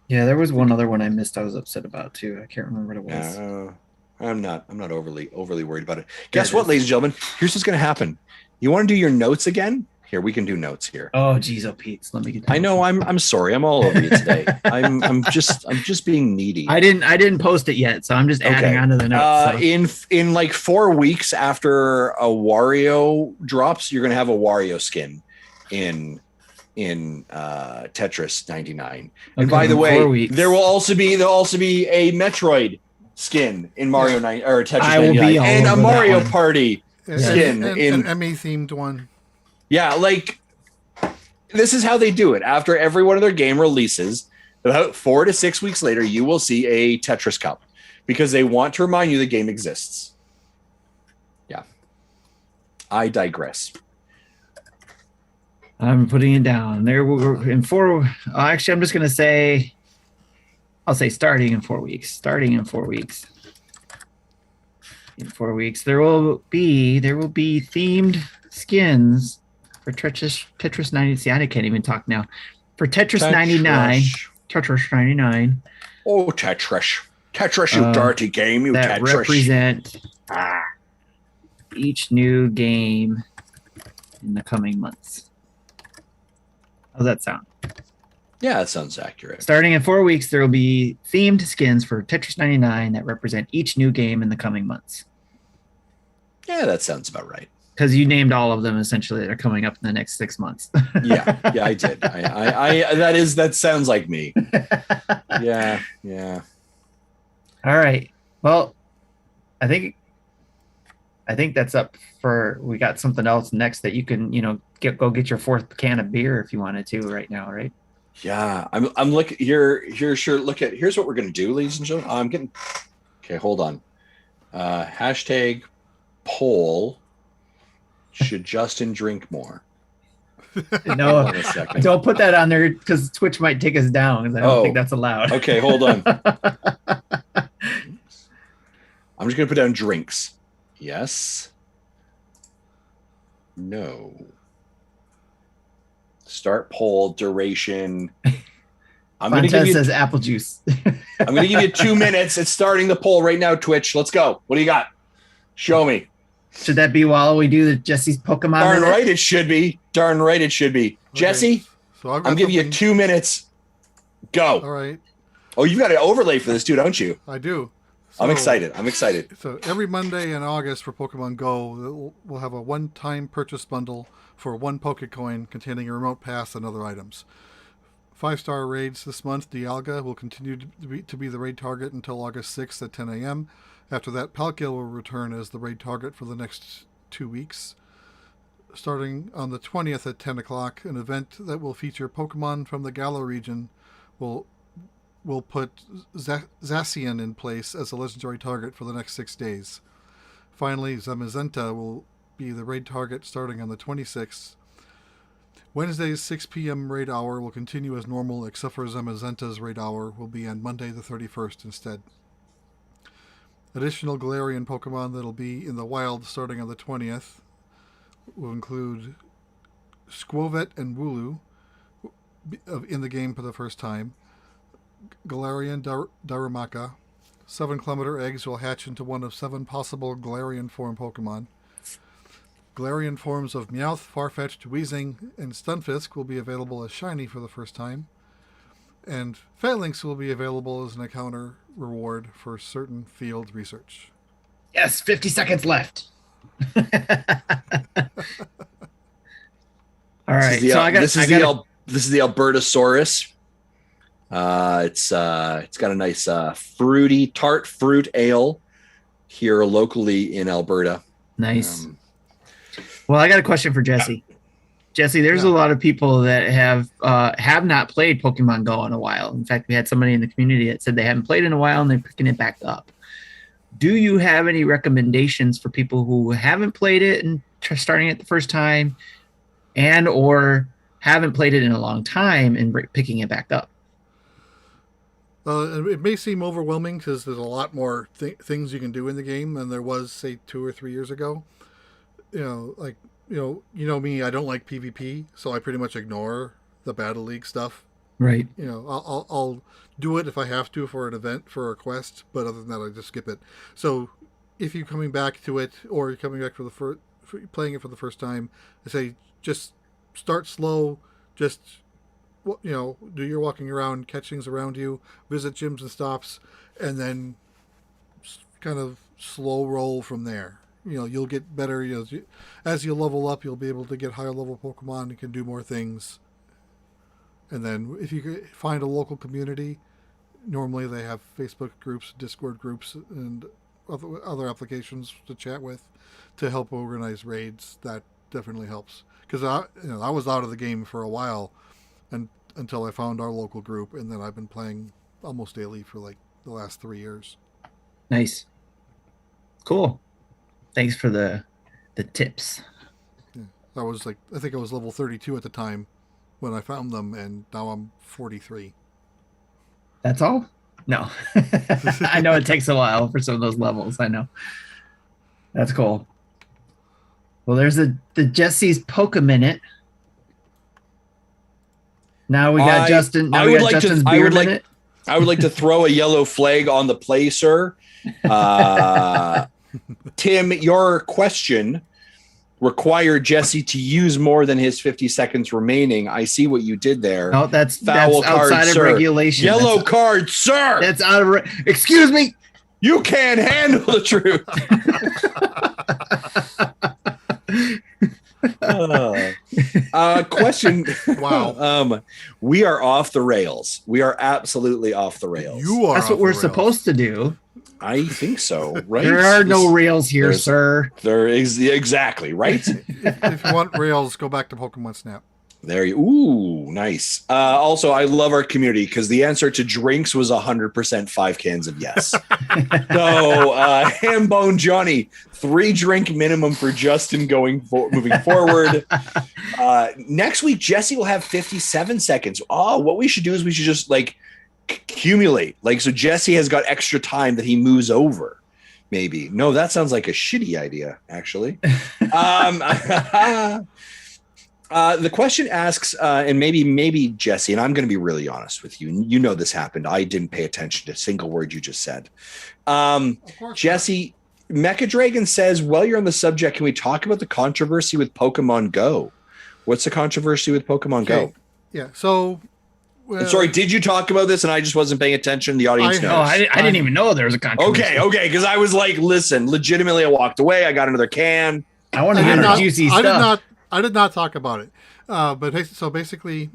Yeah, there was one other one I missed I was upset about too. I can't remember what it was. I'm not overly worried about it. Guess what, ladies and gentlemen? Here's what's going to happen. You want to do your notes again? Here, we can do notes here. Oh, geez, Pete, let me get. I know. I'm sorry. I'm all over you today. I'm just being needy. I didn't post it yet, so I'm just adding onto the notes. In like 4 weeks after a Wario drops, you're gonna have a Wario skin in Tetris 99. And by the way, there'll also be a Metroid skin in Mario 9 or Tetris 99, and a Mario Party skin in an MA themed one. Yeah, like this is how they do it. After every one of their game releases, about 4 to 6 weeks later, you will see a Tetris Cup because they want to remind you the game exists. Yeah. I digress. I'm putting it down. There we're in 4. Actually, I'm just going to say, I'll say starting in 4 weeks. Starting in 4 weeks. In 4 weeks, there will be themed skins for Tetris 90. See, I can't even talk now. For Tetris 99. Tetris 99. Oh, Tetris, you dirty game, you that Tetris. Represent each new game in the coming months. How's that sound? Yeah, that sounds accurate. Starting in 4 weeks, there will be themed skins for Tetris 99 that represent each new game in the coming months. Yeah, that sounds about right. Because you named all of them essentially that are coming up in the next 6 months. yeah, I did. That sounds like me. Yeah. All right. Well, I think that's up for. We got something else next that you can, go get your 4th can of beer if you wanted to right now, right? Yeah, I'm looking here. Sure. Here's what we're gonna do, ladies and gentlemen. Okay, hold on. Hashtag poll. Should Justin drink more? No, don't put that on there because Twitch might take us down because I don't think that's allowed. Okay, hold on. I'm just going to put down drinks. Yes. No. Start poll duration. I'm going to give you says apple juice. I'm going to give you 2 minutes. It's starting the poll right now, Twitch. Let's go. What do you got? Show me. Should that be while we do the Jesse's Pokemon? Darn right it should be. Darn right it should be. Okay. Jesse, so I'm giving you 2 minutes. Go. All right. Oh, you've got an overlay for this too, don't you? I do. So, I'm excited. So every Monday in August for Pokemon Go, we'll have a one-time purchase bundle for 1 Pokecoin containing a remote pass and other items. 5-star raids this month. Dialga will continue to be the raid target until August 6th at 10 a.m. After that, Palkia will return as the raid target for the next 2 weeks. Starting on the 20th at 10 o'clock, an event that will feature Pokemon from the Galar region will put Zacian in place as a legendary target for the next 6 days. Finally, Zamazenta will be the raid target starting on the 26th. Wednesday's 6 p.m. raid hour will continue as normal, except for Zamazenta's raid hour will be on Monday the 31st instead. Additional Galarian Pokemon that'll be in the wild starting on the 20th will include Skwovet and Wooloo in the game for the first time. Galarian Darumaka. 7-kilometer eggs will hatch into one of 7 possible Galarian form Pokemon. Galarian forms of Meowth, Farfetch'd, Weezing, and Stunfisk will be available as shiny for the first time. And Phalanx will be available as an encounter reward for certain field research. Yes, 50 seconds left. All right. This is the Albertosaurus. It's got a nice fruity tart fruit ale here locally in Alberta. Nice. Well, I got a question for Jesse. Jesse, there's a lot of people that have not played Pokemon Go in a while. In fact, we had somebody in the community that said they haven't played in a while and they're picking it back up. Do you have any recommendations for people who haven't played it and starting it the first time, and or haven't played it in a long time and picking it back up? It may seem overwhelming because there's a lot more things you can do in the game than there was, say, 2 or 3 years ago. You know me, I don't like PvP, so I pretty much ignore the Battle League stuff. Right. I'll do it if I have to for an event, for a quest, but other than that, I just skip it. So if you're coming back to it, or you're coming back for playing it for the first time, I say just start slow, just do your walking around, catch things around you, visit gyms and stops, and then kind of slow roll from there. You'll get better. As you level up, you'll be able to get higher level Pokemon and can do more things. And then if you find a local community, normally they have Facebook groups, Discord groups, and other applications to chat with to help organize raids. That definitely helps. Because I was out of the game for a while until I found our local group, and then I've been playing almost daily for like the last 3 years. Nice. Cool. Thanks for the tips. Yeah. I think I was level 32 at the time when I found them, and now I'm 43. That's all? No. I know it takes a while for some of those levels. I know. That's cool. Well, there's the Jesse's Pokeminute. Now we got Justin. Now we got Justin's beer minute. I would like to throw a yellow flag on the play, sir. Tim, your question required Jesse to use more than his 50 seconds remaining. I see what you did there. No, that's outside of regulation. Yellow card, sir. That's out of excuse me. You can't handle the truth. Question. Wow. We are off the rails. We are absolutely off the rails. You are. That's what we're supposed to do. I think so, right? There are no rails here, sir. There is exactly, right? If you want rails, go back to Pokemon Snap. There you. Ooh, nice. Also, I love our community because the answer to drinks was 100% 5 cans of yes. So, Hambone Johnny, 3 drink minimum for Justin moving forward. Next week, Jesse will have 57 seconds. Oh, what we should do is we should just accumulate. So Jesse has got extra time that he moves over. Maybe. No, that sounds like a shitty idea, actually. The question asks, and maybe Jesse, and I'm going to be really honest with you. You know this happened. I didn't pay attention to a single word you just said. Jesse, Mecha Dragon says, while you're on the subject, can we talk about the controversy with Pokemon Go? What's the controversy with Pokemon Go? Yeah. So, sorry, did you talk about this and I just wasn't paying attention? The audience knows. No, I didn't even know there was a controversy. Okay. Because I was like, listen, legitimately, I walked away. I got another can. I want to hear the juicy stuff. I did not talk about it. But so basically,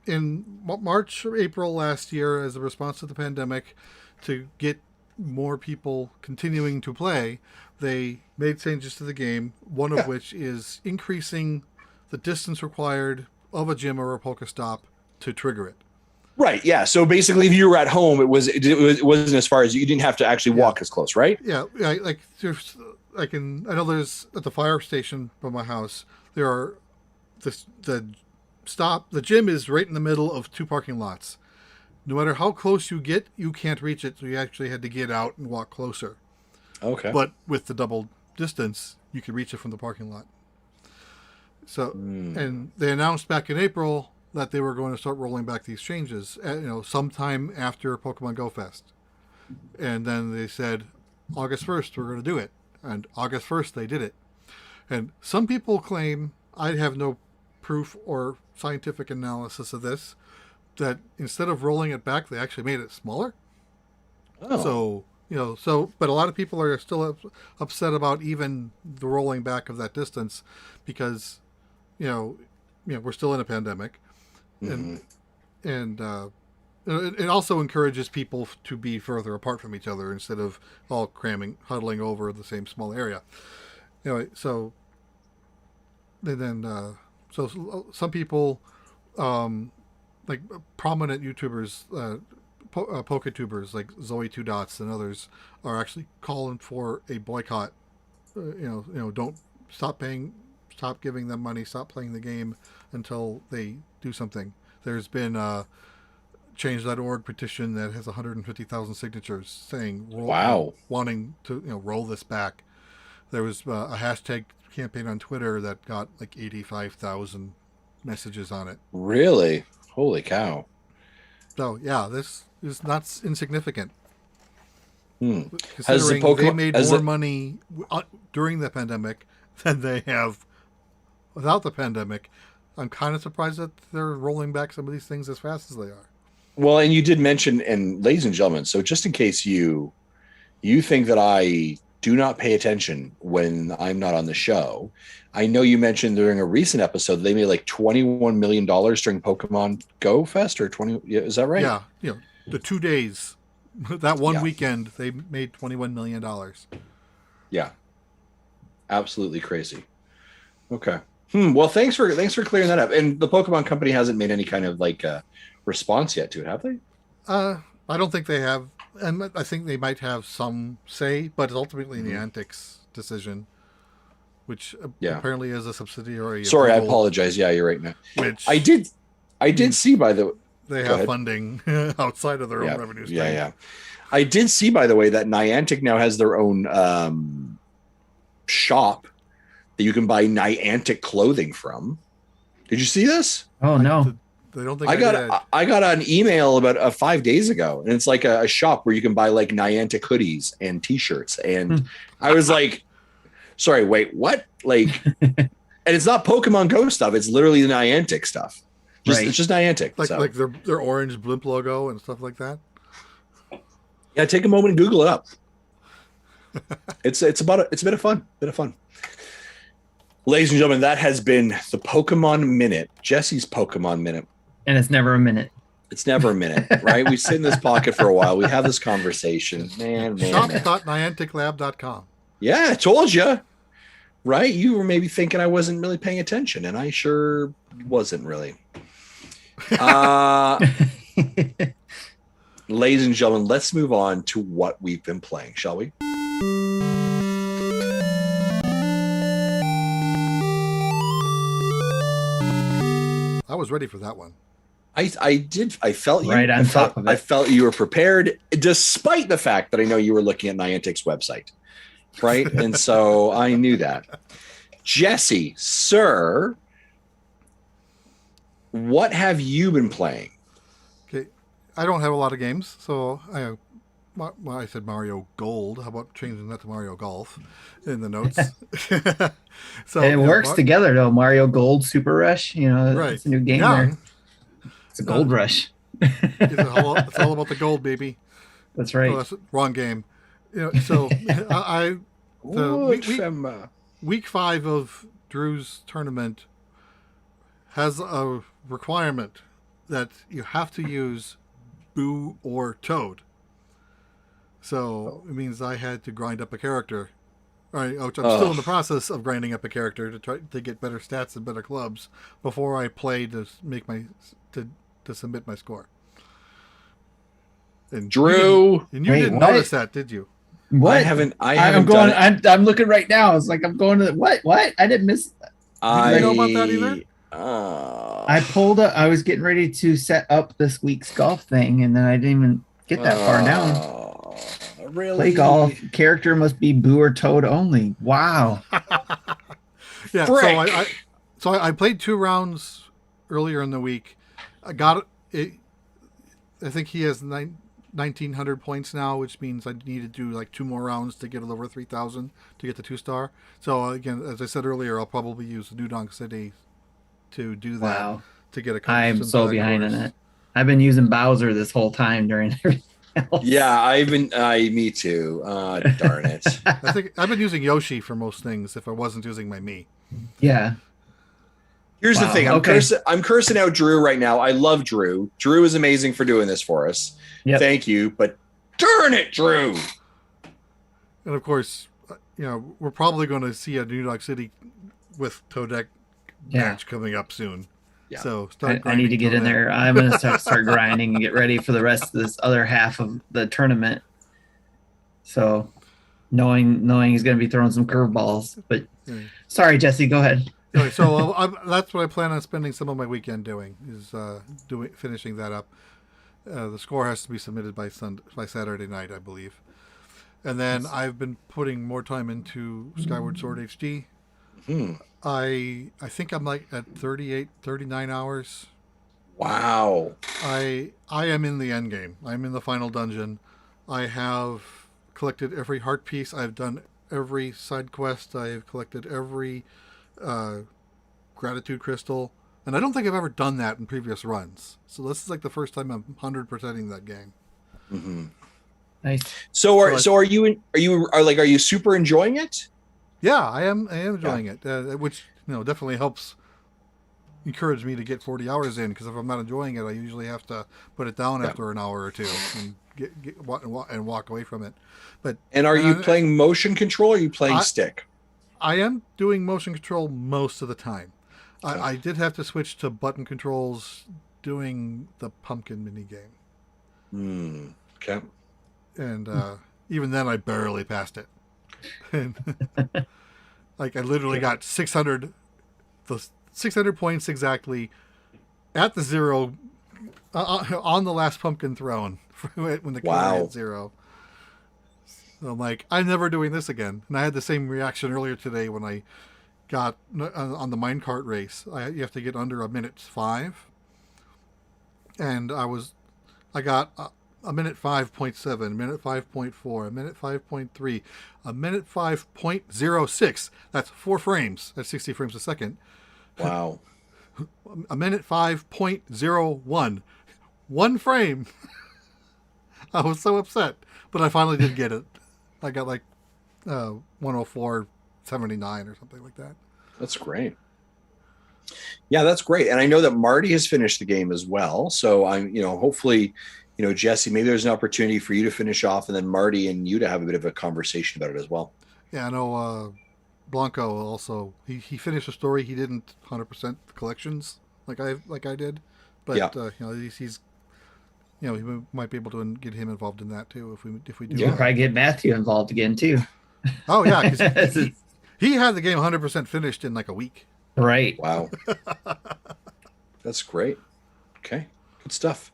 in March or April last year, as a response to the pandemic, to get more people continuing to play, they made changes to the game, one of which is increasing the distance required of a gym or a Pokestop to trigger it. Right. Yeah. So basically, if you were at home, it wasn't as far as you didn't have to actually walk as close, right? Yeah. Like I know there's at the fire station by my house, there are the gym is right in the middle of two parking lots. No matter how close you get, you can't reach it. So you actually had to get out and walk closer. Okay. But with the double distance, you could reach it from the parking lot. So, and they announced back in April that they were going to start rolling back these changes, sometime after Pokemon Go Fest. And then they said, August 1st, we're going to do it. And August 1st, they did it. And some people claim, I have no proof or scientific analysis of this, that instead of rolling it back, they actually made it smaller. Oh. So, but a lot of people are still upset about even the rolling back of that distance because, we're still in a pandemic. And it also encourages people to be further apart from each other instead of all huddling over the same small area. Anyway, so some people, like prominent YouTubers, Poketubers like Zoe Two Dots and others, are actually calling for a boycott. Don't stop giving them money, stop playing the game until they do something. There's been a Change.org petition that has 150,000 signatures saying, wanting to roll this back. There was a hashtag campaign on Twitter that got like 85,000 messages on it. Really? Holy cow. So, yeah, this is not insignificant. Considering they made more money during the pandemic than they have without the pandemic, I'm kind of surprised that they're rolling back some of these things as fast as they are. Well, and you did mention, and ladies and gentlemen, so just in case you think that I do not pay attention when I'm not on the show, I know you mentioned during a recent episode they made like $21 million during Pokemon Go Fest, or 20. Is that right? Yeah, the 2 days, that one weekend, they made $21 million. Yeah, absolutely crazy. Okay. Well, thanks for clearing that up. And the Pokemon Company hasn't made any kind of response yet to it, have they? I don't think they have, and I think they might have some say, but it's ultimately Niantic's decision, which apparently is a subsidiary. Sorry, I apologize. Yeah, you're right, man. Which I did see by the they have funding outside of their own revenue stream. Yeah. I did see, by the way, that Niantic now has their own shop that you can buy Niantic clothing from. Did you see this? Oh no. I don't think I got an email about 5 days ago, and it's like a shop where you can buy like Niantic hoodies and t-shirts. And I was like, sorry, wait, what? Like, and it's not Pokemon Go stuff. It's literally the Niantic stuff. It's just Niantic. Like their orange blimp logo and stuff like that. Yeah. Take a moment and Google it up. It's a bit of fun. Ladies and gentlemen, that has been the Pokemon Minute, Jesse's Pokemon Minute. And it's never a minute. It's never a minute, right? We sit in this pocket for a while. We have this conversation. Man. Shop.nianticlab.com. Yeah, I told you. Right? You were maybe thinking I wasn't really paying attention, and I sure wasn't really. Ladies and gentlemen, let's move on to what we've been playing, shall we? I was ready for that one. I did. I felt you. Right on top of it. I felt you were prepared, despite the fact that I know you were looking at Niantic's website, right? And so I knew that. Jesse, sir, what have you been playing? Okay, I don't have a lot of games, so I I said Mario Gold. How about changing that to Mario Golf in the notes? So it works together though. Mario Gold Super Rush. Right. It's a new game there. It's a gold rush. It's all about the gold, baby. That's right. Oh, that's wrong game. So week 5 of Drew's tournament has a requirement that you have to use Boo or Toad. So it means I had to grind up a character. All right, which I'm still in the process of grinding up a character to try to get better stats and better clubs before I play to submit my score. And Drew, you didn't notice that, did you? What? I'm looking right now. It's like I'm going to what? I didn't miss. Did you know about that either? I pulled up. I was getting ready to set up this week's golf thing, and then I didn't even get that far down. Really? Play golf. Character must be Boo or Toad only. Wow. Yeah. So I played 2 rounds earlier in the week. I got it. I think he has 1,900 points now, which means I need to do like 2 more rounds to get it over 3,000 to get the 2-star. So again, as I said earlier, I'll probably use New Donk City to do that. Wow. To get a. I'm so behind on it. I've been using Bowser this whole time during everything else. Yeah, me too. Darn it. I think I've been using Yoshi for most things if I wasn't using my Mii. Yeah. Here's the thing. I'm cursing out Drew right now. I love Drew. Drew is amazing for doing this for us. Yep. Thank you. But darn it, Drew. And of course, we're probably going to see a New York City with Toadette match coming up soon. Yeah. So I need to get in there. I'm going to start grinding and get ready for the rest of this other half of the tournament. So knowing he's going to be throwing some curveballs. But sorry, Jesse, go ahead. Anyway, so that's what I plan on spending some of my weekend doing, is finishing that up. The score has to be submitted by Saturday night, I believe. And then I've been putting more time into Skyward Sword HD. I think I'm like at 39 hours. Wow. I am in the end game. I'm in the final dungeon. I have collected every heart piece. I've done every side quest. I have collected every gratitude crystal, and I don't think I've ever done that in previous runs. So this is like the first time I'm 100%ing that game. Mm-hmm. Nice. So are you super enjoying it? Yeah, I am enjoying it, which definitely helps encourage me to get 40 hours in, because if I'm not enjoying it, I usually have to put it down after an hour or two and walk away from it. And are you playing motion control, or are you playing stick? I am doing motion control most of the time. Okay. I did have to switch to button controls doing the pumpkin mini game. Okay. And even then, I barely passed it. Like I literally got 600 points exactly at the 0 on the last pumpkin thrown when the killer hit 0. So I'm like, I'm never doing this again. And I had the same reaction earlier today when I got on the minecart race. You have to get under a minute 5, and I got a minute 5.7, a minute 5.4, a minute 5.3, a minute 5.06. That's 4 frames. That's 60 frames a second. Wow. A minute 5.01. 1 frame. I was so upset, but I finally did get it. I got like 104.79 or something like that. That's great. Yeah, that's great. And I know that Marty has finished the game as well. So I'm, hopefully, Jesse, maybe there's an opportunity for you to finish off, and then Marty and you to have a bit of a conversation about it as well. Yeah, I know Blanco also, he finished a story. He didn't 100% the collections like I did, but he's we might be able to get him involved in that too if we do. You probably get Matthew involved again too. Oh yeah, because he had the game 100% finished in like a week. Right. Wow. That's great. Okay, good stuff.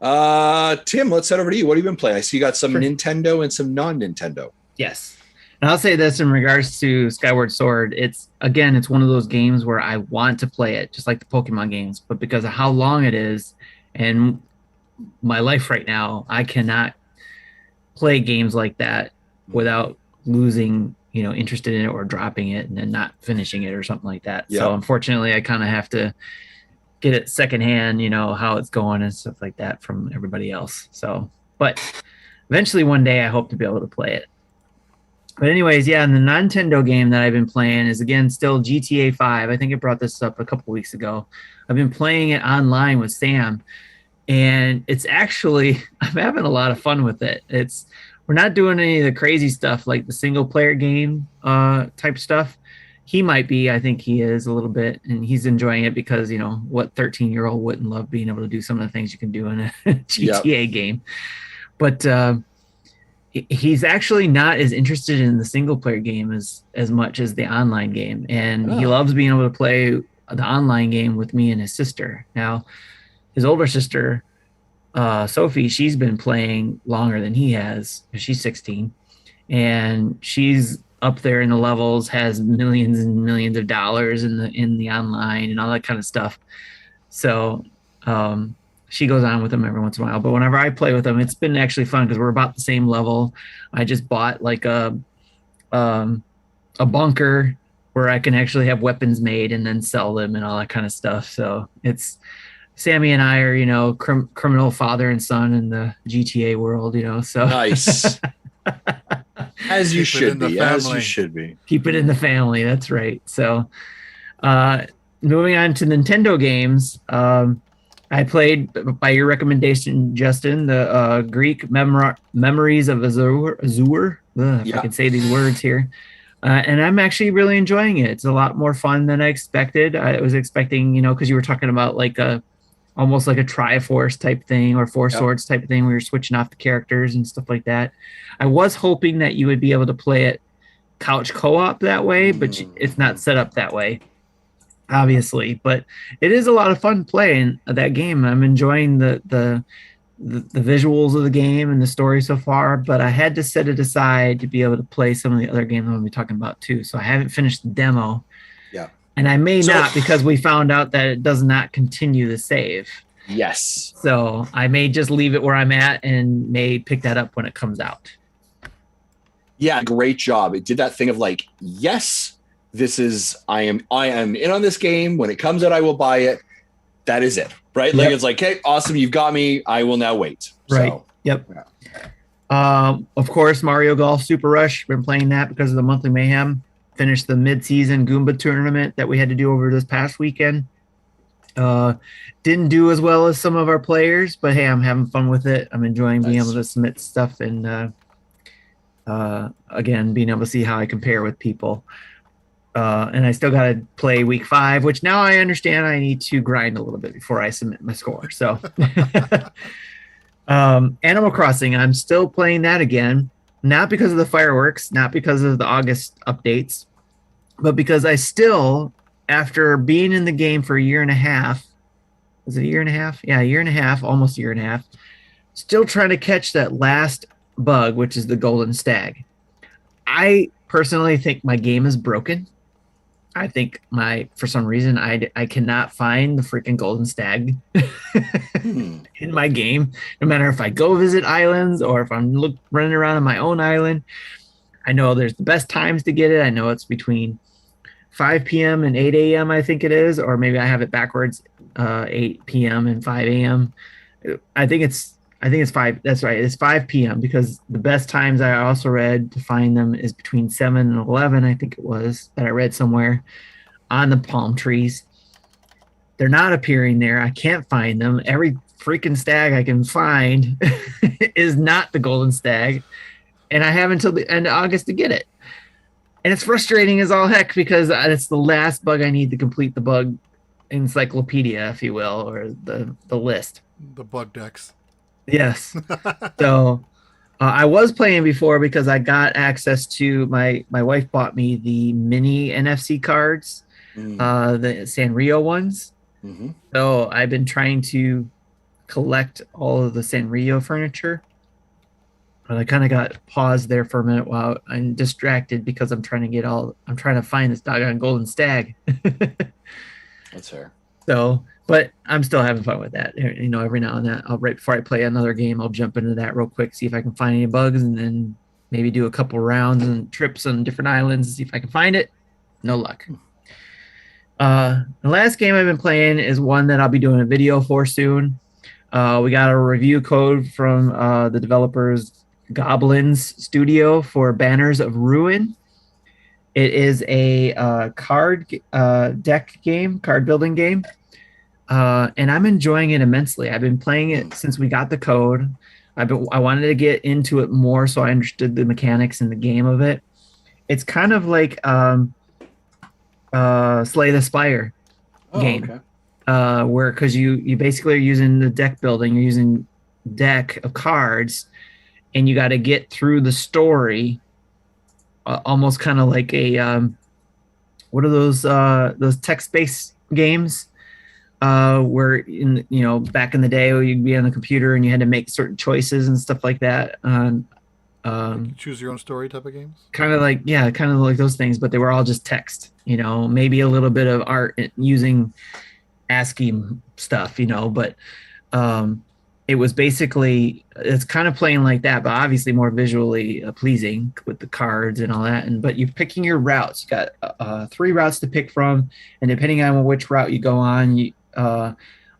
Tim, let's head over to you. What have you been playing? I see you got some Nintendo and some non-Nintendo. Yes. And I'll say this in regards to Skyward Sword. It's one of those games where I want to play it, just like the Pokemon games, but because of how long it is and my life right now, I cannot play games like that without losing, interested in it or dropping it and then not finishing it or something like that. Yep. So unfortunately, I kind of have to get it secondhand, how it's going and stuff like that from everybody else. So, but eventually one day I hope to be able to play it. But anyways, yeah, and the Nintendo game that I've been playing is, again, still GTA 5. I think I brought this up a couple weeks ago. I've been playing it online with Sam, and it's actually, I'm having a lot of fun with it. We're not doing any of the crazy stuff like the single player game type stuff. He might be, I think he is a little bit, and he's enjoying it because, what 13-year-old wouldn't love being able to do some of the things you can do in a GTA game. But he's actually not as interested in the single player game as much as the online game. And he loves being able to play the online game with me and his sister. Now, his older sister, Sophie, she's been playing longer than he has. She's 16, and she's up there in the levels, has millions and millions of dollars in the online and all that kind of stuff. So she goes on with him every once in a while. But whenever I play with him, it's been actually fun because we're about the same level. I just bought like a bunker where I can actually have weapons made and then sell them and all that kind of stuff. So it's Sammy and I are, criminal father and son in the GTA world, so nice. As you should be. Keep it in the family. That's right. So moving on to Nintendo games, I played, by your recommendation, Justin, the Greak Memories of Azur. If I can say these words here. And I'm actually really enjoying it. It's a lot more fun than I expected. I was expecting, because you were talking about like almost like a Triforce type thing or Four Swords type of thing where you're switching off the characters and stuff like that. I was hoping that you would be able to play it couch co-op that way, but it's not set up that way, obviously. But it is a lot of fun playing that game. I'm enjoying the visuals of the game and the story so far, but I had to set it aside to be able to play some of the other games I'm going to be talking about too. So I haven't finished the demo. Yeah. And I may not, because we found out that it does not continue the save. Yes. So I may just leave it where I'm at and may pick that up when it comes out. Yeah, great job. It did that thing of like, yes, I am in on this game. When it comes out, I will buy it. That is it. Right? Like it's like, hey, awesome, you've got me. I will now wait. Right. So, yep. Yeah. Of course, Mario Golf Super Rush. Been playing that because of the monthly mayhem. Finished the mid-season Goomba tournament that we had to do over this past weekend. Didn't do as well as some of our players, but hey, I'm having fun with it. I'm enjoying being able to submit stuff and again, being able to see how I compare with people. And I still got to play week 5, which now I understand I need to grind a little bit before I submit my score. So Animal Crossing, I'm still playing that again. Not because of the fireworks, not because of the August updates, but because I still, after being in the game for a year and a half, was it a year and a half? Yeah, a year and a half, almost a year and a half, still trying to catch that last bug, which is the golden stag. I personally think my game is broken. I think for some reason, I cannot find the freaking golden stag in my game. No matter if I go visit islands or if I'm running around on my own island. I know there's the best times to get it. I know it's between 5 p.m. and 8 a.m. I think it is, or maybe I have it backwards, 8 p.m. and 5 a.m. I think it's 5. That's right. It's 5 p.m. because the best times I also read to find them is between 7 and 11. I think it was that I read somewhere on the palm trees. They're not appearing there. I can't find them. Every freaking stag I can find is not the golden stag. And I have until the end of August to get it. And it's frustrating as all heck because it's the last bug I need to complete the bug encyclopedia, if you will, or the list. The bug decks. Yes. So I was playing before because I got access to my wife bought me the mini NFC cards, the Sanrio ones. Mm-hmm. So I've been trying to collect all of the Sanrio furniture. But I kind of got paused there for a minute while I'm distracted because I'm trying to find this doggone golden stag. That's fair. So, but I'm still having fun with that. You know, every now and then, right before I play another game, I'll jump into that real quick, see if I can find any bugs, and then maybe do a couple rounds and trips on different islands, see if I can find it. No luck. The last game I've been playing is one that I'll be doing a video for soon. We got a review code from the developers Goblins Studio for Banners of Ruin. It is a card deck game, card building game. And I'm enjoying it immensely. I've been playing it since we got the code. I wanted to get into it more so I understood the mechanics and the game of it. It's kind of like Slay the Spire game. Okay. Where because you basically are using the deck building, you're using deck of cards, and you got to get through the story. Almost kind of like a what are those text-based games where back in the day you'd be on the computer and you had to make certain choices and stuff like that. Choose your own story type of games. Kind of like those things, but they were all just text. Maybe a little bit of art using ASCII stuff. But it was basically, it's kind of playing like that, but obviously more visually pleasing with the cards and all that. But you're picking your routes. You got 3 routes to pick from, and depending on which route you go on,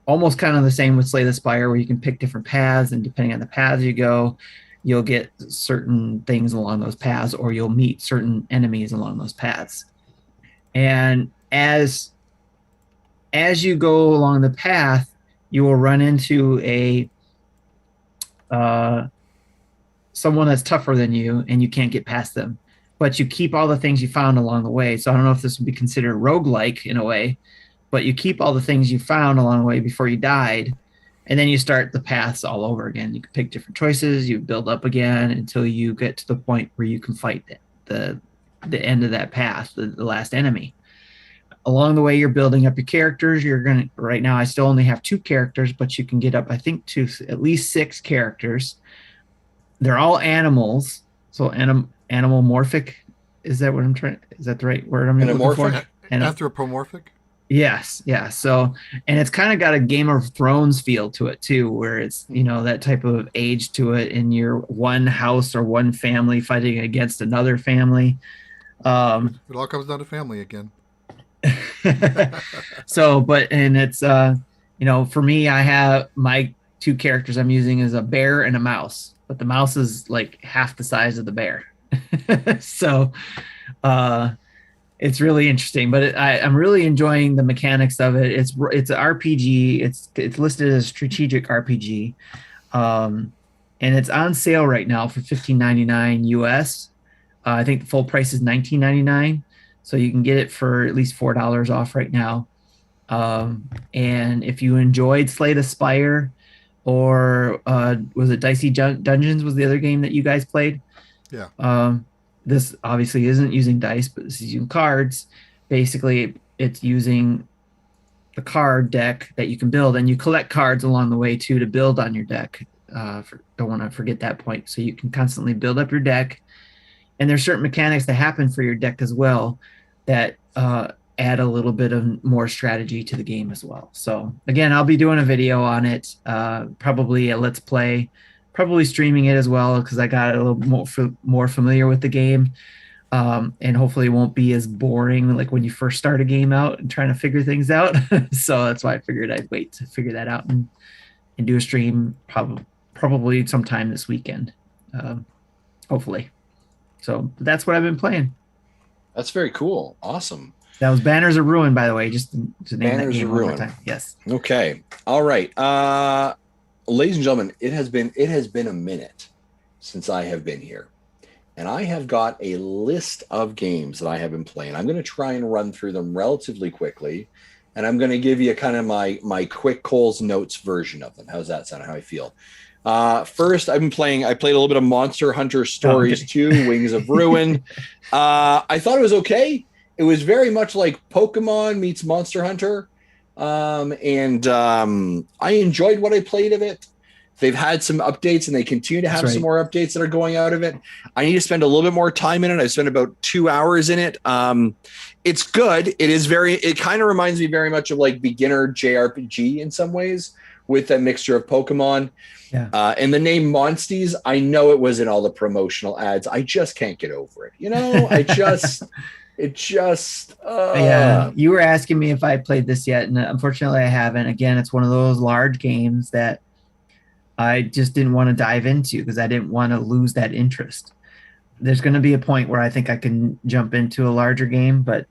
almost kind of the same with Slay the Spire, where you can pick different paths, and depending on the paths you go, you'll get certain things along those paths, or you'll meet certain enemies along those paths. And as you go along the path, you will run into someone that's tougher than you, and you can't get past them. But you keep all the things you found along the way. So I don't know if this would be considered roguelike in a way, but you keep all the things you found along the way before you died, and then you start the paths all over again. You can pick different choices, you build up again until you get to the point where you can fight the end of that path, the last enemy. Along the way, you're building up your characters. Right now, I still only have 2 characters, but you can get up, I think, to at least 6 characters. They're all animals. So animalmorphic. Is that what I'm trying? Is that the right word I'm looking for? Anthropomorphic. Yes. Yeah. So, and it's kind of got a Game of Thrones feel to it too, where it's, that type of age to it, and you're one house or one family fighting against another family. It all comes down to family again. So, and it's, for me, I have my 2 characters I'm using is a bear and a mouse, but the mouse is like half the size of the bear. So, it's really interesting, but I'm really enjoying the mechanics of it. It's an RPG. It's listed as a strategic RPG. And it's on sale right now for $15.99 US. I think the full price is $19.99. So you can get it for at least $4 off right now. And if you enjoyed Slay the Spire, or was it Dicey Dungeons was the other game that you guys played? Yeah. This obviously isn't using dice, but this is using cards. Basically, it's using the card deck that you can build, and you collect cards along the way too to build on your deck. Don't want to forget that point. So you can constantly build up your deck, and there's certain mechanics that happen for your deck as well that add a little bit of more strategy to the game as well. So again, I'll be doing a video on it, probably a Let's Play, probably streaming it as well, because I got a little more familiar with the game, and hopefully it won't be as boring like when you first start a game out and trying to figure things out. So that's why I figured I'd wait to figure that out and do a stream probably sometime this weekend, hopefully. So that's what I've been playing. That's very cool. Awesome. That was Banners of Ruin, by the way, just to name Banners that game of one Ruin. more time. Yes. Okay. All right. Ladies and gentlemen, it has been a minute since I have been here, and I have got a list of games that I have been playing. I'm going to try and run through them relatively quickly, and I'm going to give you kind of my quick Cole's Notes version of them. How's that sound? How I feel? First, I played a little bit of Monster Hunter Stories 2, Wings of Ruin. I thought it was okay. It was very much like Pokemon meets Monster Hunter. And I enjoyed what I played of it. They've had some updates, and they continue to have some more updates that are going out of it. I need to spend a little bit more time in it. I spent about 2 hours in it. It's good. It kind of reminds me very much of like beginner JRPG in some ways, with a mixture of Pokemon. Yeah. And the name Monsties, I know it was in all the promotional ads. I just can't get over it. You know, Yeah, you were asking me if I played this yet, and unfortunately I haven't. Again, it's one of those large games that I just didn't want to dive into because I didn't want to lose that interest. There's going to be a point where I think I can jump into a larger game, but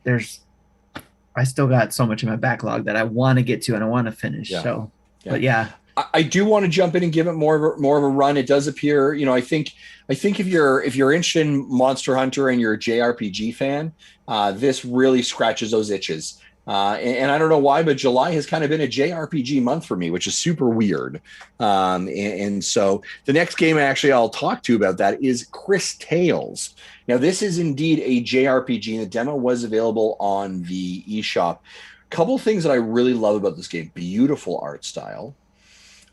I still got so much in my backlog that I want to get to and I want to finish. Yeah. So, yeah. But yeah. I do want to jump in and give it more of a run. It does appear, you know, I think if you're interested in Monster Hunter and you're a JRPG fan, this really scratches those itches. And I don't know why, but July has kind of been a JRPG month for me, which is super weird. And so the next game I'll talk to you about that is Cris Tales. Now, this is indeed a JRPG, and the demo was available on the eShop. A couple of things that I really love about this game: beautiful art style.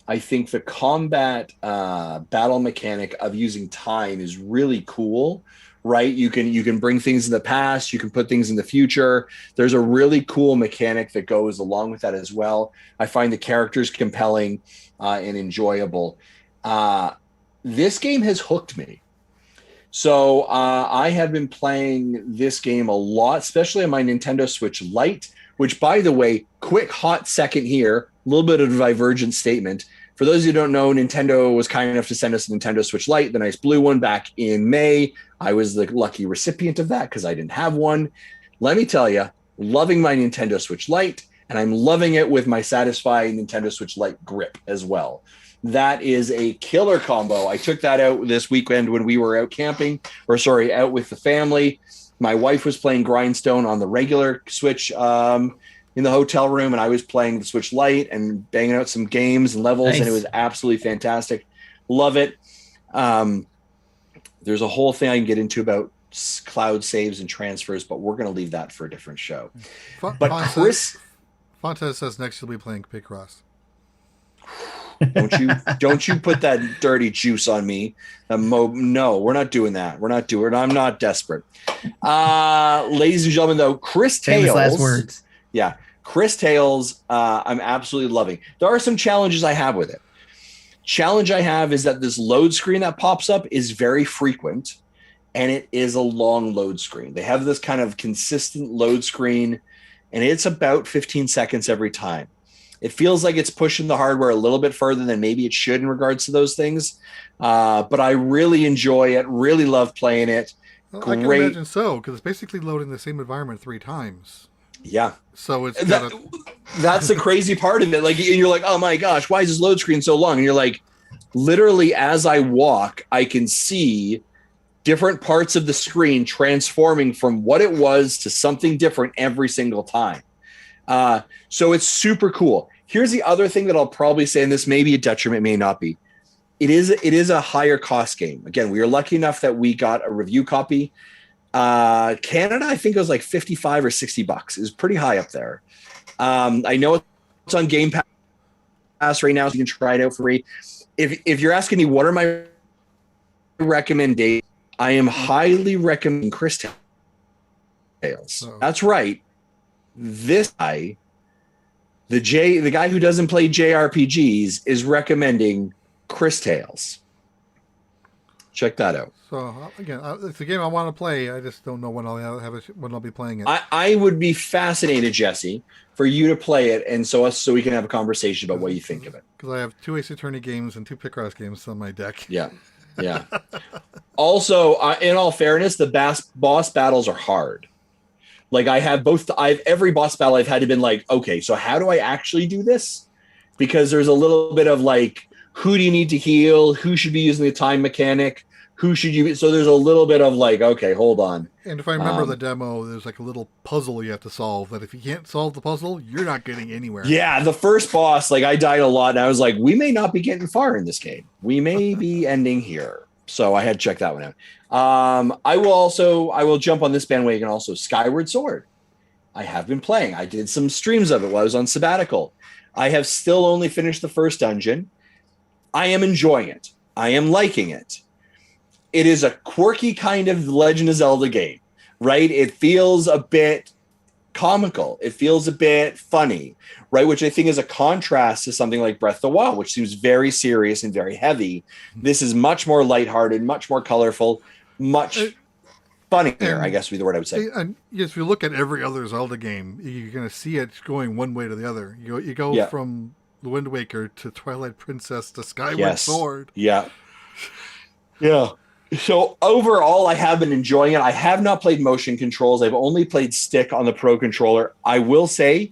I think the combat battle mechanic of using time is really cool. Right, you can bring things in the past, you can put things in the future. There's a really cool mechanic that goes along with that as well. I find the characters compelling and enjoyable. This game has hooked me. So I have been playing this game a lot, especially on my Nintendo Switch Lite, which, by the way, quick hot second here, a little bit of a divergent statement. For those who don't know, Nintendo was kind enough to send us a Nintendo Switch Lite, the nice blue one, back in May. I was the lucky recipient of that because I didn't have one. Let me tell you, loving my Nintendo Switch Lite, and I'm loving it with my satisfying Nintendo Switch Lite grip as well. That is a killer combo. I took that out this weekend when we were out out with the family. My wife was playing Grindstone on the regular Switch in the hotel room, and I was playing the Switch Lite and banging out some games and levels, and it was absolutely fantastic. Love it. There's a whole thing I can get into about cloud saves and transfers, but we're going to leave that for a different show. But Chris Fontes says next you'll be playing Picross. Don't you put that dirty juice on me. No, we're not doing that. I'm not desperate. Ladies and gentlemen, though, Cris Tales. Famous last words. Yeah, Cris Tales, I'm absolutely loving. There are some challenges I have with it. Challenge I have is that this load screen that pops up is very frequent, and it is a long load screen. They have this kind of consistent load screen, and it's about 15 seconds every time. It feels like it's pushing the hardware a little bit further than maybe it should in regards to those things. But I really enjoy it, really love playing it. Well, I can imagine so, because it's basically loading the same environment 3 times. Yeah. So it's that's the crazy part of it. Like, and you're like, oh my gosh, why is this load screen so long? And you're like, literally, as I walk, I can see different parts of the screen transforming from what it was to something different every single time. So it's super cool. Here's the other thing that I'll probably say, and this may be a detriment, may not be. It is a higher cost game. Again, we are lucky enough that we got a review copy. Canada, I think it was like $55 or $60. It was pretty high up there. I know it's on Game Pass right now, so you can try it out for free. If you're asking me what are my recommendations, I am highly recommending Cris Tales. Oh. That's right. This guy, the guy who doesn't play JRPGs, is recommending Cris Tales. Check that out. So again, it's a game I want to play. I just don't know when I'll be playing it. I would be fascinated, Jesse, for you to play it, and so we can have a conversation about what you think of it. Because I have 2 Ace Attorney games and 2 Picross games on my deck. Yeah. Also, in all fairness, the boss battles are hard. Like every boss battle I've had to been like, okay, so how do I actually do this? Because there's a little bit of like, who do you need to heal? Who should be using the time mechanic? Who should you be? So there's a little bit of like, okay, hold on. And if I remember the demo, there's like a little puzzle you have to solve that if you can't solve the puzzle, you're not getting anywhere. Yeah, the first boss, like I died a lot, and I was like, we may not be getting far in this game. We may be ending here. So I had to check that one out. I will jump on this bandwagon also. Skyward Sword. I have been playing. I did some streams of it while I was on sabbatical. I have still only finished the first dungeon. I am enjoying it. I am liking it. It is a quirky kind of Legend of Zelda game, right? It feels a bit comical. It feels a bit funny, right? Which I think is a contrast to something like Breath of the Wild, which seems very serious and very heavy. This is much more lighthearted, much more colorful, much funnier, I guess would be the word I would say. And if you look at every other Zelda game, you're going to see it going one way to the other. You go from the Wind Waker to Twilight Princess to Skyward Sword. Yeah. So overall, I have been enjoying it. I have not played motion controls. I've only played stick on the Pro Controller. I will say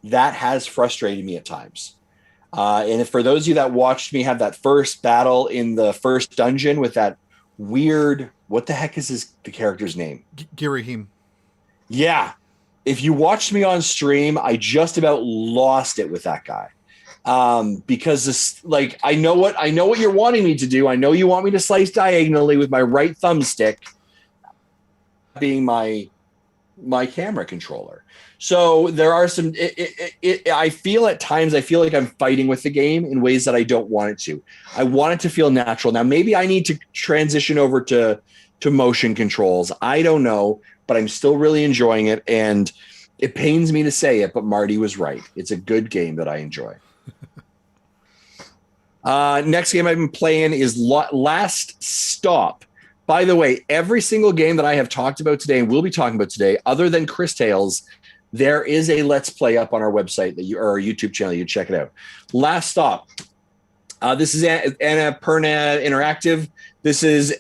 that has frustrated me at times. And for those of you that watched me have that first battle in the first dungeon with that weird, what the heck is the character's name? Girahim. Yeah. If you watched me on stream, I just about lost it with that guy. Because this, like, I know what you're wanting me to do. I know you want me to slice diagonally with my right thumbstick being my camera controller. So there are some, I feel at times, I feel like I'm fighting with the game in ways that I don't want it to. I want it to feel natural. Now, maybe I need to transition over to motion controls. I don't know, but I'm still really enjoying it. And it pains me to say it, but Marty was right. It's a good game that I enjoy. Next game I've been playing is Last Stop. By the way, every single game that I have talked about today and will be talking about today, other than Cris Tales, there is a Let's Play up on our website or our YouTube channel. You check it out. Last Stop. This is Annapurna Interactive. This is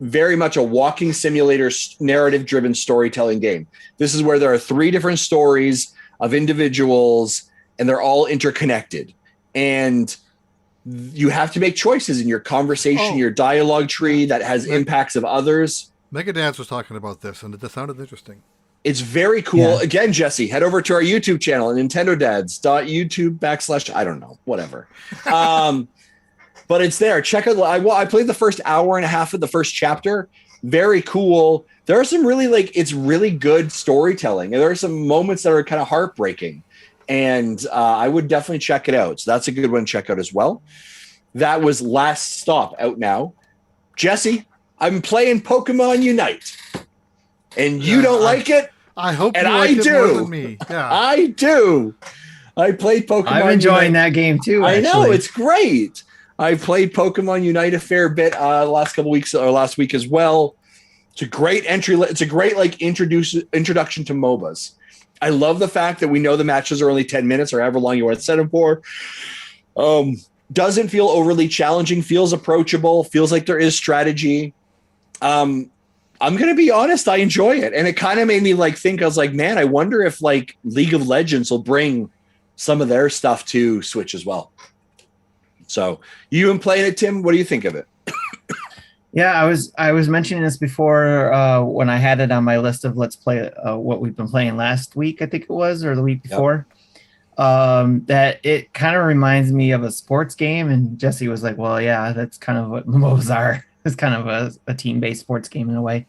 very much a walking simulator, narrative-driven storytelling game. This is where there are 3 different stories of individuals, and they're all interconnected. And you have to make choices in your conversation, your dialogue tree that has impacts of others. NINDADS was talking about this, and it sounded interesting. It's very cool. Yeah. Again, Jesse, head over to our YouTube channel, NintendoDads.youtube/ I don't know, whatever. But it's there. Check out. I played the first hour and a half of the first chapter. Very cool. There are some really it's really good storytelling. And there are some moments that are kind of heartbreaking. And I would definitely check it out. So that's a good one to check out as well. That was Last Stop, out now. Jesse, I'm playing Pokemon Unite. And you don't like it? I hope and you like it more than me. Yeah. I do. I played Pokemon I'm enjoying that game too. I know, it's great. I played Pokemon Unite a fair bit last couple weeks or last week as well. It's a great entry. It's a great introduction to MOBAs. I love the fact that we know the matches are only 10 minutes or however long you want to set them for. Doesn't feel overly challenging, feels approachable, feels like there is strategy. I'm going to be honest, I enjoy it. And it kind of made me think, I was like, man, I wonder if League of Legends will bring some of their stuff to Switch as well. So you been playing it, Tim? What do you think of it? Yeah, I was mentioning this before when I had it on my list of let's play what we've been playing last week, I think it was, or the week before. Yep. That it kind of reminds me of a sports game, and Jesse was like, "Well, yeah, that's kind of what MMOs are. It's kind of a team-based sports game in a way."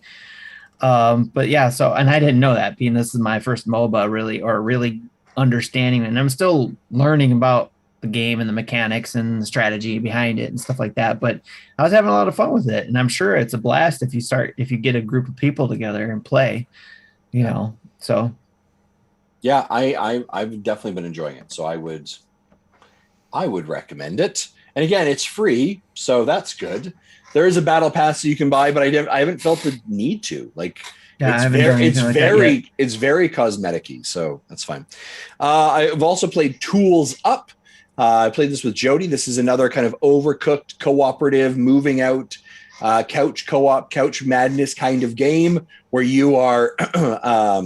But yeah, and I didn't know that, being this is my first MOBA really understanding, and I'm still learning about the game and the mechanics and the strategy behind it and stuff like that. But I was having a lot of fun with it, and I'm sure it's a blast if you get a group of people together and play, so. Yeah, I've definitely been enjoying it. So I would recommend it. And again, it's free, so that's good. There is a battle pass that you can buy, but I haven't felt the need to. It's very cosmetic-y, so that's fine. I've also played Tools Up. I played this with Jody. This is another kind of overcooked, cooperative, moving out, couch co-op, couch madness kind of game where you are a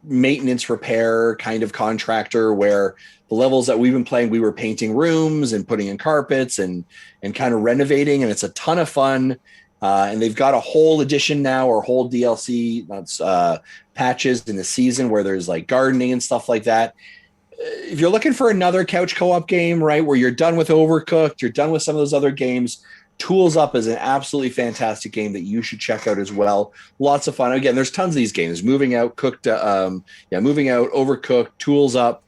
maintenance repair kind of contractor, where the levels that we've been playing, we were painting rooms and putting in carpets and kind of renovating, and it's a ton of fun. And they've got a whole edition now, or whole DLC, that's patches in the season where there's gardening and stuff like that. If you're looking for another couch co-op game, right, where you're done with Overcooked, you're done with some of those other games, Tools Up is an absolutely fantastic game that you should check out as well. Lots of fun. Again, there's tons of these games. Moving Out, Overcooked, Tools Up.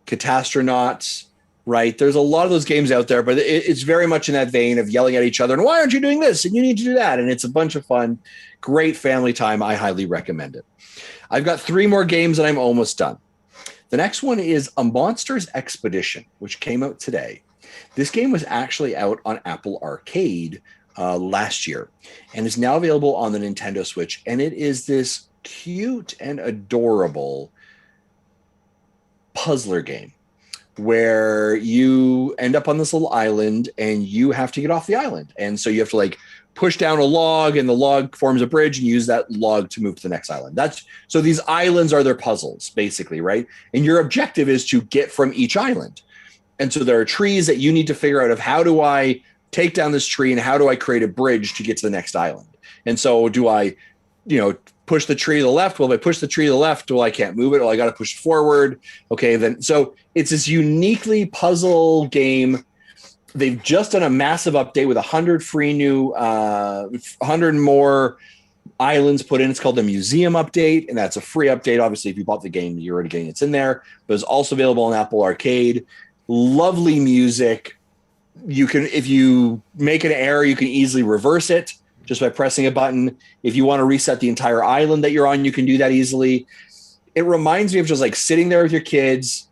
Catastronauts, right? There's a lot of those games out there, but it's very much in that vein of yelling at each other and why aren't you doing this? And you need to do that. And it's a bunch of fun, great family time. I highly recommend it. I've got 3 more games and I'm almost done. The next one is A Monster's Expedition, which came out today. This game was actually out on Apple Arcade last year and is now available on the Nintendo Switch. And it is this cute and adorable puzzler game where you end up on this little island and you have to get off the island. And so you have to like push down a log and the log forms a bridge and use that log to move to the next island. So these islands are their puzzles basically, right? And your objective is to get from each island. And so there are trees that you need to figure out of how do I take down this tree and how do I create a bridge to get to the next island? And so do I, push the tree to the left? Well, if I push the tree to the left, well, I can't move it. Well, I got to push it forward. Okay, then so it's this uniquely puzzle game. They've just done a massive update with 100 free new, 100 more islands put in. It's called the Museum Update, and that's a free update. Obviously, if you bought the game, you're already getting it's in there, but it's also available on Apple Arcade. Lovely music. You can, if you make an error, you can easily reverse it just by pressing a button. If you want to reset the entire island that you're on, you can do that easily. It reminds me of just like sitting there with your kids.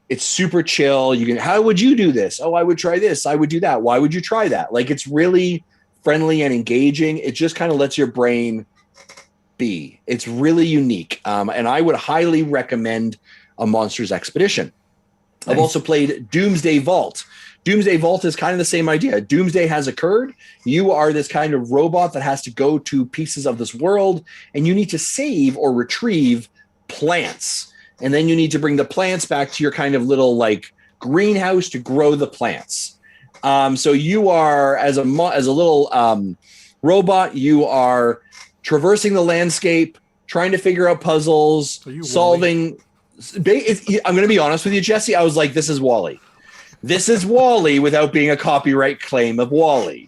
It's super chill. How would you do this? Oh, I would try this. I would do that. Why would you try that? Like, it's really friendly and engaging. It just kind of lets your brain be. It's really unique. And I would highly recommend A Monster's Expedition. Nice. I've also played Doomsday Vault. Doomsday Vault is kind of the same idea. Doomsday has occurred. You are this kind of robot that has to go to pieces of this world, and you need to save or retrieve plants. And then you need to bring the plants back to your kind of little like greenhouse to grow the plants. So you are, as a little robot, you are traversing the landscape, trying to figure out puzzles, solving. I'm going to be honest with you, Jesse. I was like, this is WALL-E. This is WALL-E without being a copyright claim of WALL-E.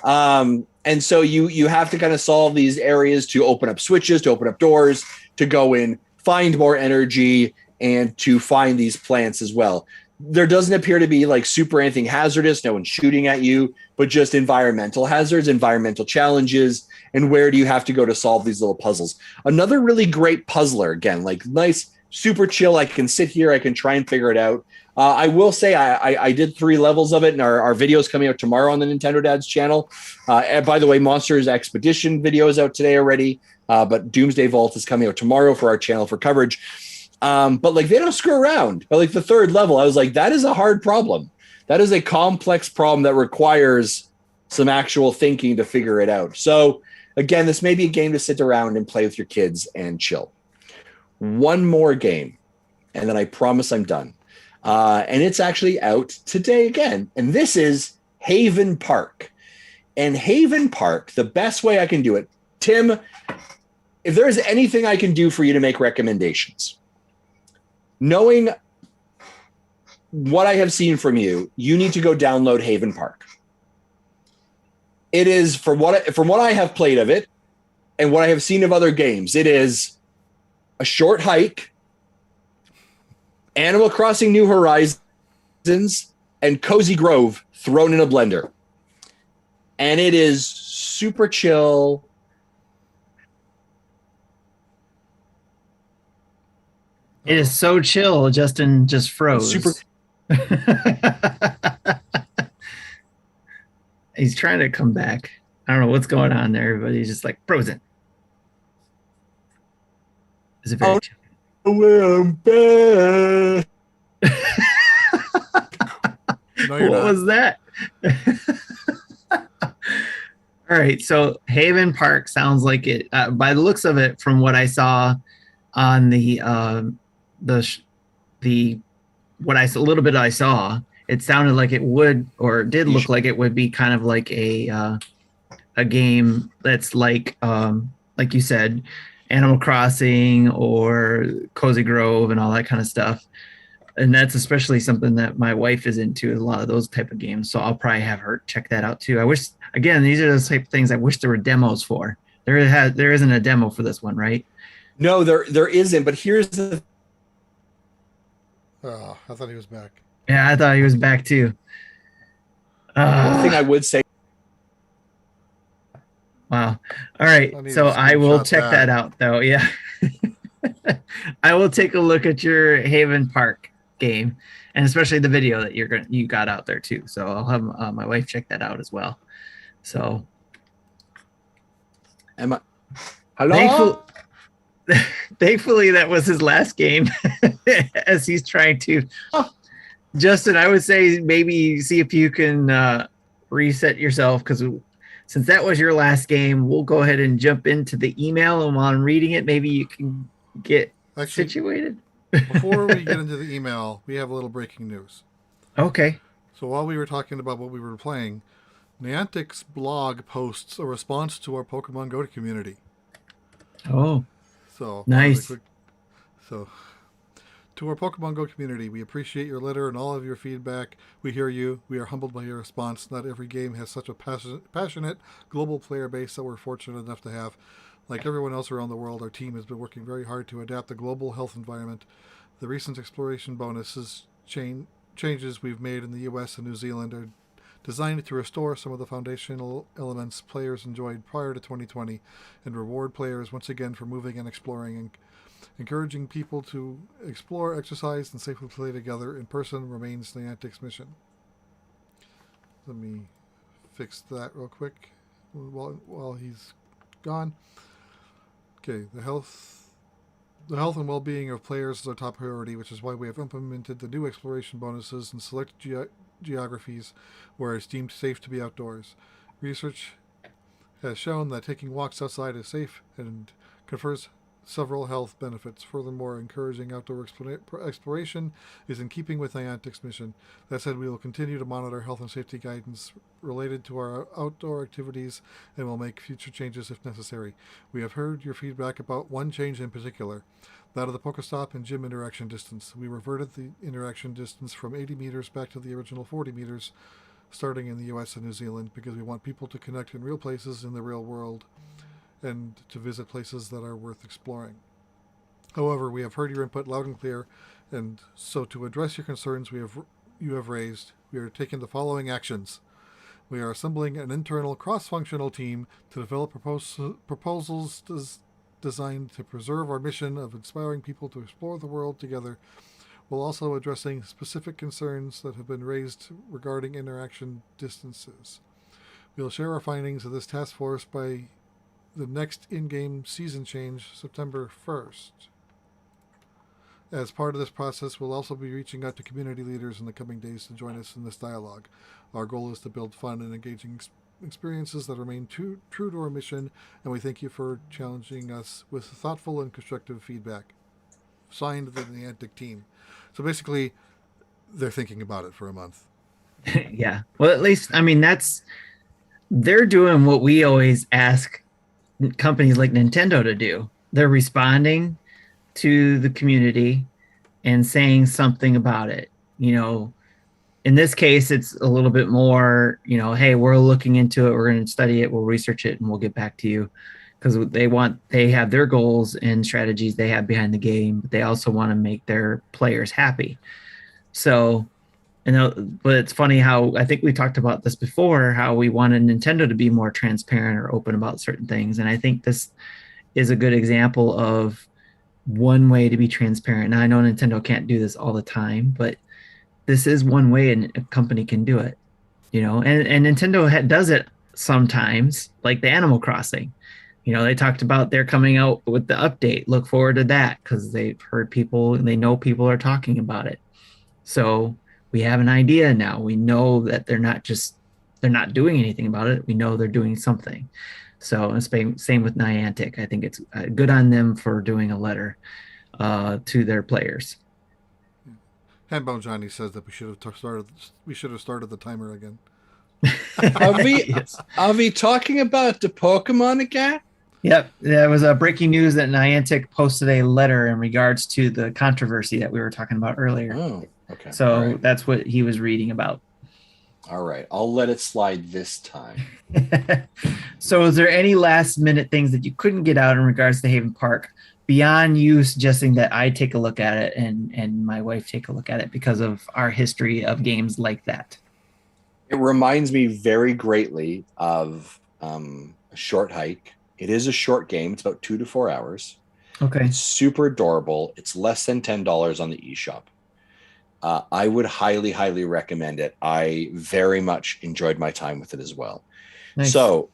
And so you have to kind of solve these areas to open up switches, to open up doors, to go in, find more energy, and to find these plants as well. There doesn't appear to be like super anything hazardous, no one's shooting at you, but just environmental hazards, environmental challenges, and where do you have to go to solve these little puzzles. Another really great puzzler, again, like nice, super chill. I can sit here, I can try and figure it out. I will say I did 3 levels of it, and our video is coming out tomorrow on the Nintendo Dads channel. And by the way, Monsters Expedition video is out today already, but Doomsday Vault is coming out tomorrow for our channel for coverage. But like, they don't screw around. But like the 3rd level, I was like, that is a hard problem. That is a complex problem that requires some actual thinking to figure it out. So again, this may be a game to sit around and play with your kids and chill. One more game, and then I promise I'm done. And it's actually out today again. And this is Haven Park. And Haven Park, the best way I can do it, Tim, if there is anything I can do for you to make recommendations, knowing what I have seen from you, you need to go download Haven Park. It is, from what I have played of it and what I have seen of other games, it is a short hike, Animal Crossing New Horizons, and Cozy Grove thrown in a blender. And it is super chill. It is so chill, Justin just froze. Super. He's trying to come back. I don't know what's going on there, but he's just like frozen. Is it very chill? I'm back. What was that? All right, so Haven Park sounds like it. By the looks of it, from what I saw on the little bit I saw, it sounded like it would, or did look like it would be kind of like a game that's like you said, Animal Crossing or Cozy Grove and all that kind of stuff. And that's especially something that my wife is into, a lot of those type of games. So I'll probably have her check that out too. I wish, again, these are the type of things I wish there were demos for. There isn't a demo for this one, right? No, there isn't. But here's the Oh, I thought he was back. Yeah, I thought he was back too. One thing I would say. Wow. All right. So I will check that out, though. Yeah. I will take a look at your Haven Park game, and especially the video that you got out there too. So I'll have my wife check that out as well. So, Hello. Thankfully, that was his last game, as he's trying to. Justin, I would say maybe see if you can reset yourself, because since that was your last game, we'll go ahead and jump into the email, and while I'm reading it, maybe you can get situated. Before we get into the email, we have a little breaking news. Okay. So while we were talking about what we were playing, Niantic's blog posts a response to our Pokemon Go community. Oh. So nice. To our Pokemon Go community, we appreciate your letter and all of your feedback. We hear you. We are humbled by your response. Not every game has such a passionate global player base that we're fortunate enough to have. Like everyone else around the world, our team has been working very hard to adapt the global health environment. The recent exploration bonuses changes we've made in the U.S. and New Zealand are designed to restore some of the foundational elements players enjoyed prior to 2020 and reward players once again for moving and exploring, and encouraging people to explore, exercise, and safely play together in person remains Niantic's mission. Let me fix that real quick while he's gone. Okay, the health and well-being of players is our top priority, which is why we have implemented the new exploration bonuses in select geographies where it's deemed safe to be outdoors. Research has shown that taking walks outside is safe and confers several health benefits. Furthermore, encouraging outdoor exploration is in keeping with Niantic's mission. That said, we will continue to monitor health and safety guidance related to our outdoor activities and will make future changes if necessary. We have heard your feedback about one change in particular, that of the Pokestop and gym interaction distance. We reverted the interaction distance from 80 meters back to the original 40 meters, starting in the US and New Zealand, because we want people to connect in real places in the real world and to visit places that are worth exploring. However, we have heard your input loud and clear, and so to address your concerns you have raised, we are taking the following actions. We are assembling an internal cross-functional team to develop proposals designed to preserve our mission of inspiring people to explore the world together, while also addressing specific concerns that have been raised regarding interaction distances. We will share our findings of this task force by the next in-game season change, September 1st. As part of this process, we'll also be reaching out to community leaders in the coming days to join us in this dialogue. Our goal is to build fun and engaging experiences that remain true to our mission, and we thank you for challenging us with thoughtful and constructive feedback. Signed, the Niantic team. So basically, they're thinking about it for a month. Yeah. Well, at least, I mean, they're doing what we always ask companies like Nintendo to do. They're responding to the community and saying something about it. You know, in this case, it's a little bit more, you know, hey, we're looking into it, we're going to study it, we'll research it, and we'll get back to you, because they have their goals and strategies they have behind the game, but they also want to make their players happy. So, but it's funny how, I think we talked about this before, how we wanted Nintendo to be more transparent or open about certain things. And I think this is a good example of one way to be transparent. Now, I know Nintendo can't do this all the time, but this is one way a company can do it, you know, and Nintendo does it sometimes, like the Animal Crossing. You know, they talked about they're coming out with the update. Look forward to that, because they've heard people and they know people are talking about it. So we have an idea now. We know that they're not doing anything about it. We know they're doing something. So same with Niantic. I think it's good on them for doing a letter to their players. Handbone Johnny says that we should have started the timer again. Are we talking about the Pokemon again? Yep. There was a breaking news that Niantic posted a letter in regards to the controversy that we were talking about earlier. Oh, okay. So that's what he was reading about. All right. I'll let it slide this time. So is there any last minute things that you couldn't get out in regards to Haven Park beyond you suggesting that I take a look at it and my wife take a look at it because of our history of games like that. It reminds me very greatly of a short hike. It is a short game. It's about 2 to 4 hours. Okay. It's super adorable. It's less than $10 on the eShop. I would highly, highly recommend it. I very much enjoyed my time with it as well. Nice. So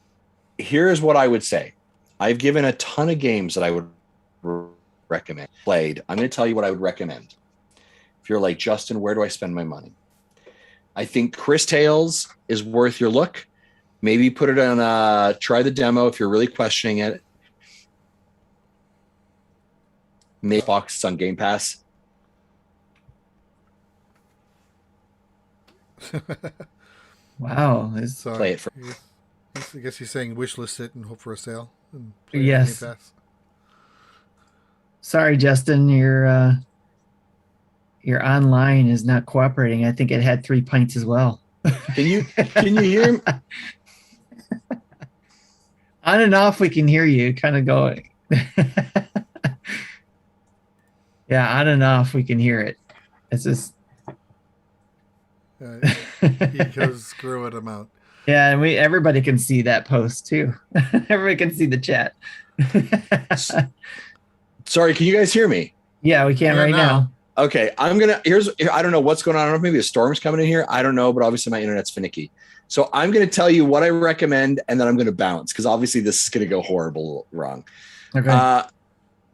here's what I would say. I've given a ton of games that I would recommend played. I'm going to tell you what I would recommend. If you're like, Justin, where do I spend my money? I think Cris Tales is worth your look. Maybe put it on try the demo if you're really questioning it. Maybe box on Game Pass. Wow. Play it for. I guess he's saying wishlist it and hope for a sale. Yes. Game Pass. Sorry, Justin, your online is not cooperating. I think it had 3 pints as well. Can you hear him? On and off, we can hear you kind of going. Yeah, on and off, we can hear it. It's just. He goes screw it amount. Yeah, and everybody can see that post too. Everybody can see the chat. Sorry, can you guys hear me? Yeah, we can right now. Okay, I don't know what's going on. I don't know if maybe a storm's coming in here. I don't know, but obviously my internet's finicky. So I'm going to tell you what I recommend, and then I'm going to bounce because obviously this is going to go horrible wrong. Okay.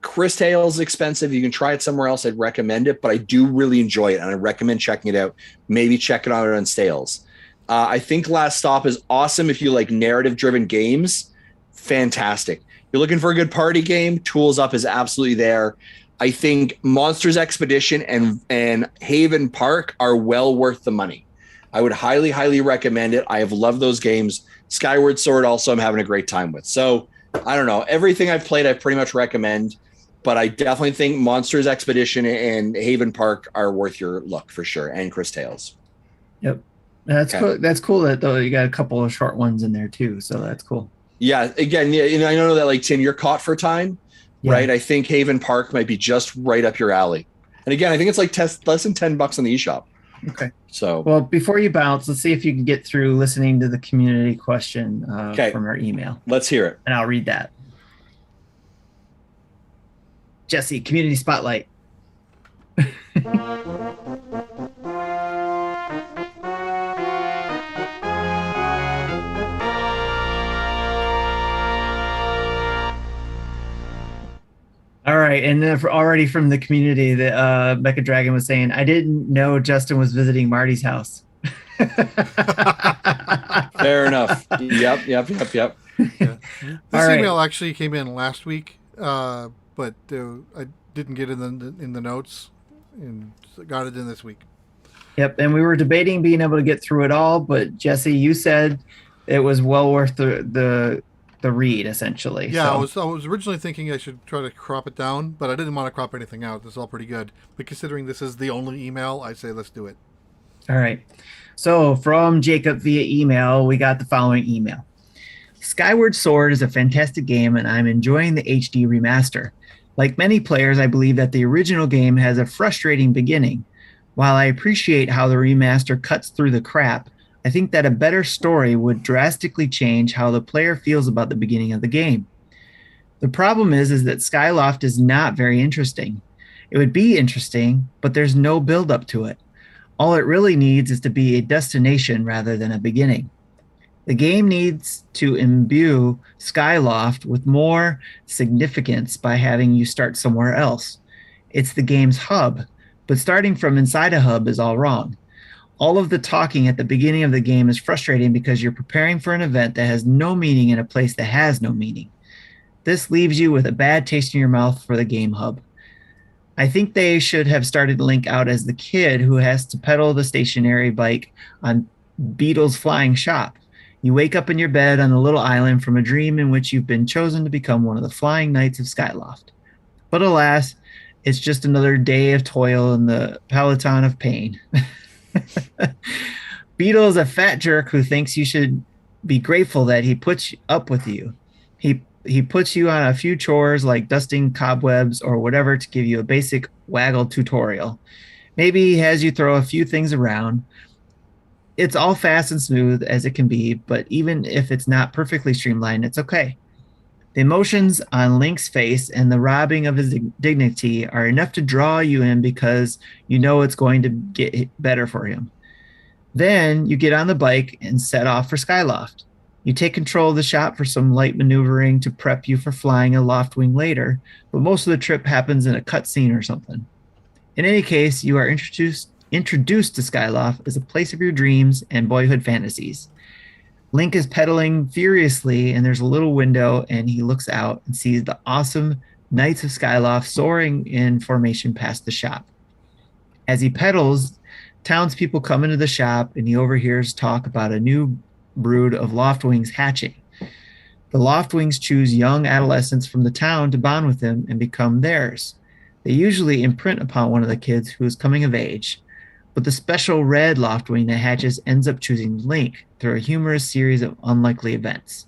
Cris Tales is expensive. You can try it somewhere else. I'd recommend it, but I do really enjoy it, and I recommend checking it out. Maybe check it out on Stales. I think Last Stop is awesome if you like narrative-driven games. Fantastic. You're looking for a good party game, Tools Up is absolutely there. I think Monsters Expedition and Haven Park are well worth the money. I would highly, highly recommend it. I have loved those games. Skyward Sword also I'm having a great time with. So I don't know. Everything I've played I pretty much recommend, but I definitely think Monsters Expedition and Haven Park are worth your look for sure, and Cris Tales. Yep. That's cool. That's cool that though you got a couple of short ones in there too, so that's cool. Yeah, again, I know that like Tim, you're caught for time, right? I think Haven Park might be just right up your alley. And again, I think it's like less than $10 on the eShop. Okay. So well, before you bounce, let's see if you can get through listening to the community question from our email. Let's hear it. And I'll read that. Jesse, community spotlight. All right, and then already from the community, the Mecha Dragon was saying, I didn't know Justin was visiting Marty's house. Fair enough. Yep. Yeah. This email actually came in last week, but I didn't get in the notes and got it in this week. Yep, and we were debating being able to get through it all, but Jesse, you said it was well worth the read, essentially. Yeah, so. I was originally thinking I should try to crop it down, but I didn't want to crop anything out. This is all pretty good. But considering this is the only email, I say let's do it. All right. So from Jacob via email, we got the following email. Skyward Sword is a fantastic game, and I'm enjoying the HD remaster. Like many players, I believe that the original game has a frustrating beginning. While I appreciate how the remaster cuts through the crap, I think that a better story would drastically change how the player feels about the beginning of the game. The problem is that Skyloft is not very interesting. It would be interesting, but there's no build up to it. All it really needs is to be a destination rather than a beginning. The game needs to imbue Skyloft with more significance by having you start somewhere else. It's the game's hub, but starting from inside a hub is all wrong. All of the talking at the beginning of the game is frustrating because you're preparing for an event that has no meaning in a place that has no meaning. This leaves you with a bad taste in your mouth for the game hub. I think they should have started Link out as the kid who has to pedal the stationary bike on Beetle's Flying Shop. You wake up in your bed on a little island from a dream in which you've been chosen to become one of the flying knights of Skyloft. But alas, it's just another day of toil in the peloton of pain. Beetle is a fat jerk who thinks you should be grateful that he puts up with you. He he puts you on a few chores like dusting cobwebs or whatever to give you a basic waggle tutorial. Maybe he has you throw a few things around. It's all fast and smooth as it can be, but even if it's not perfectly streamlined, it's okay. The emotions on Link's face and the robbing of his dignity are enough to draw you in because you know it's going to get better for him. Then you get on the bike and set off for Skyloft. You take control of the shop for some light maneuvering to prep you for flying a Loftwing later, but most of the trip happens in a cutscene or something. In any case, you are introduced to Skyloft as a place of your dreams and boyhood fantasies. Link is pedaling furiously, and there's a little window, and he looks out and sees the awesome Knights of Skyloft soaring in formation past the shop. As he pedals, townspeople come into the shop, and he overhears talk about a new brood of Loftwings hatching. The Loftwings choose young adolescents from the town to bond with them and become theirs. They usually imprint upon one of the kids who is coming of age, but the special red Loftwing that hatches ends up choosing Link through a humorous series of unlikely events.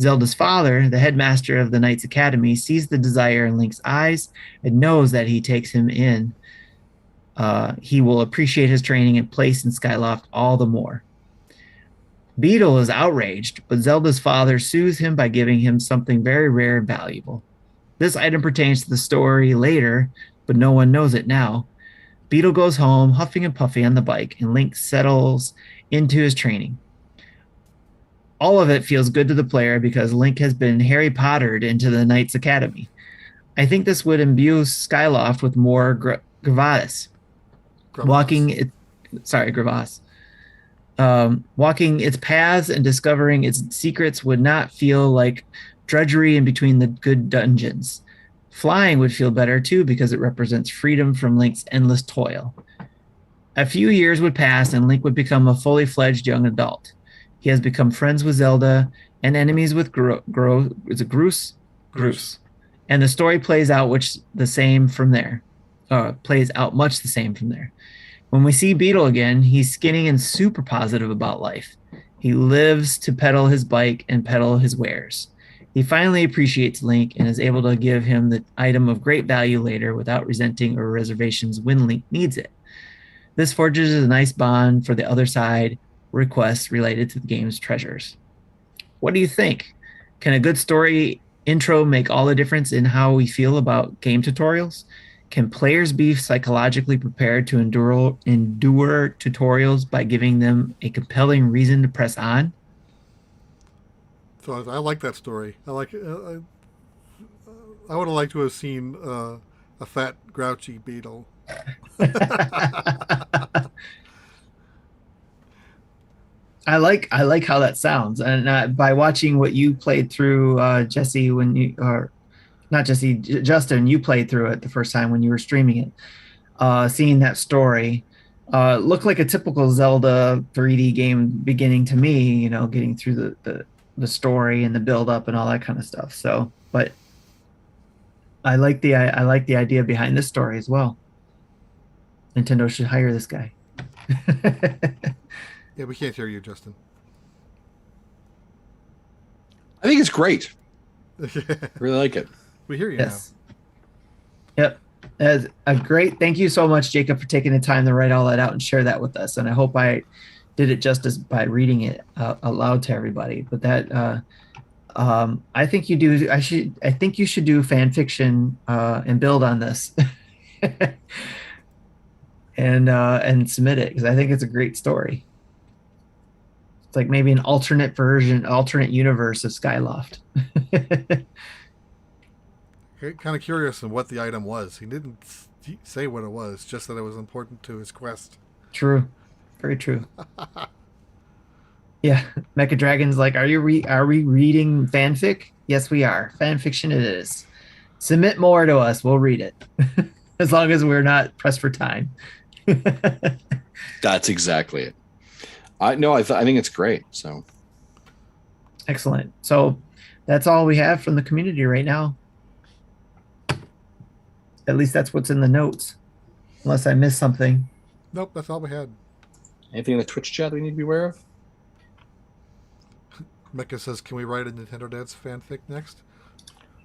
Zelda's father, the headmaster of the Knights Academy, sees the desire in Link's eyes and knows that he takes him in. He will appreciate his training and place in Skyloft all the more. Beetle is outraged, but Zelda's father soothes him by giving him something very rare and valuable. This item pertains to the story later, but no one knows it now. Beetle goes home, huffing and puffing on the bike, and Link settles into his training. All of it feels good to the player because Link has been Harry Pottered into the Knights Academy. I think this would imbue Skyloft with more gravitas. Walking its paths and discovering its secrets would not feel like drudgery in between the good dungeons. Flying would feel better too because it represents freedom from Link's endless toil. A few years would pass and Link would become a fully fledged young adult. He has become friends with Zelda and enemies with Groose? And the story plays out much the same from there. When we see Beetle again, he's skinny and super positive about life. He lives to pedal his bike and peddle his wares. He finally appreciates Link and is able to give him the item of great value later without resenting or reservations when Link needs it. This forges a nice bond for the other side requests related to the game's treasures. What do you think? Can a good story intro make all the difference in how we feel about game tutorials? Can players be psychologically prepared to endure tutorials by giving them a compelling reason to press on? So I like that story. I would have liked to have seen a fat, grouchy Beetle. I like how that sounds, and by watching what you played through, Jesse, Justin, you played through it the first time when you were streaming it. Seeing that story looked like a typical Zelda 3D game beginning to me. Getting through the story and the build up and all that kind of stuff. So, but I like the idea behind this story as well. Nintendo should hire this guy. Yeah, we can't hear you, Justin. I think it's great. I really like it. We hear you yes. Now. Yep. As a great thank you so much, Jacob, for taking the time to write all that out and share that with us. And I hope I did it justice by reading it aloud to everybody. But that I think you do. I think you should do fan fiction and build on this, and submit it because I think it's a great story. It's like maybe an alternate universe of Skyloft. Kind of curious on what the item was. He didn't say what it was, just that it was important to his quest. True. Very true. Yeah. Mecha Dragon's like, are we reading fanfic? Yes, we are. Fan fiction it is. Submit more to us. We'll read it. As long as we're not pressed for time. That's exactly it. I think it's great. So excellent. So that's all we have from the community right now. At least that's what's in the notes. Unless I missed something. Nope, that's all we had. Anything in the Twitch chat we need to be aware of? Mecha says, can we write a Nintendo Dads fanfic next?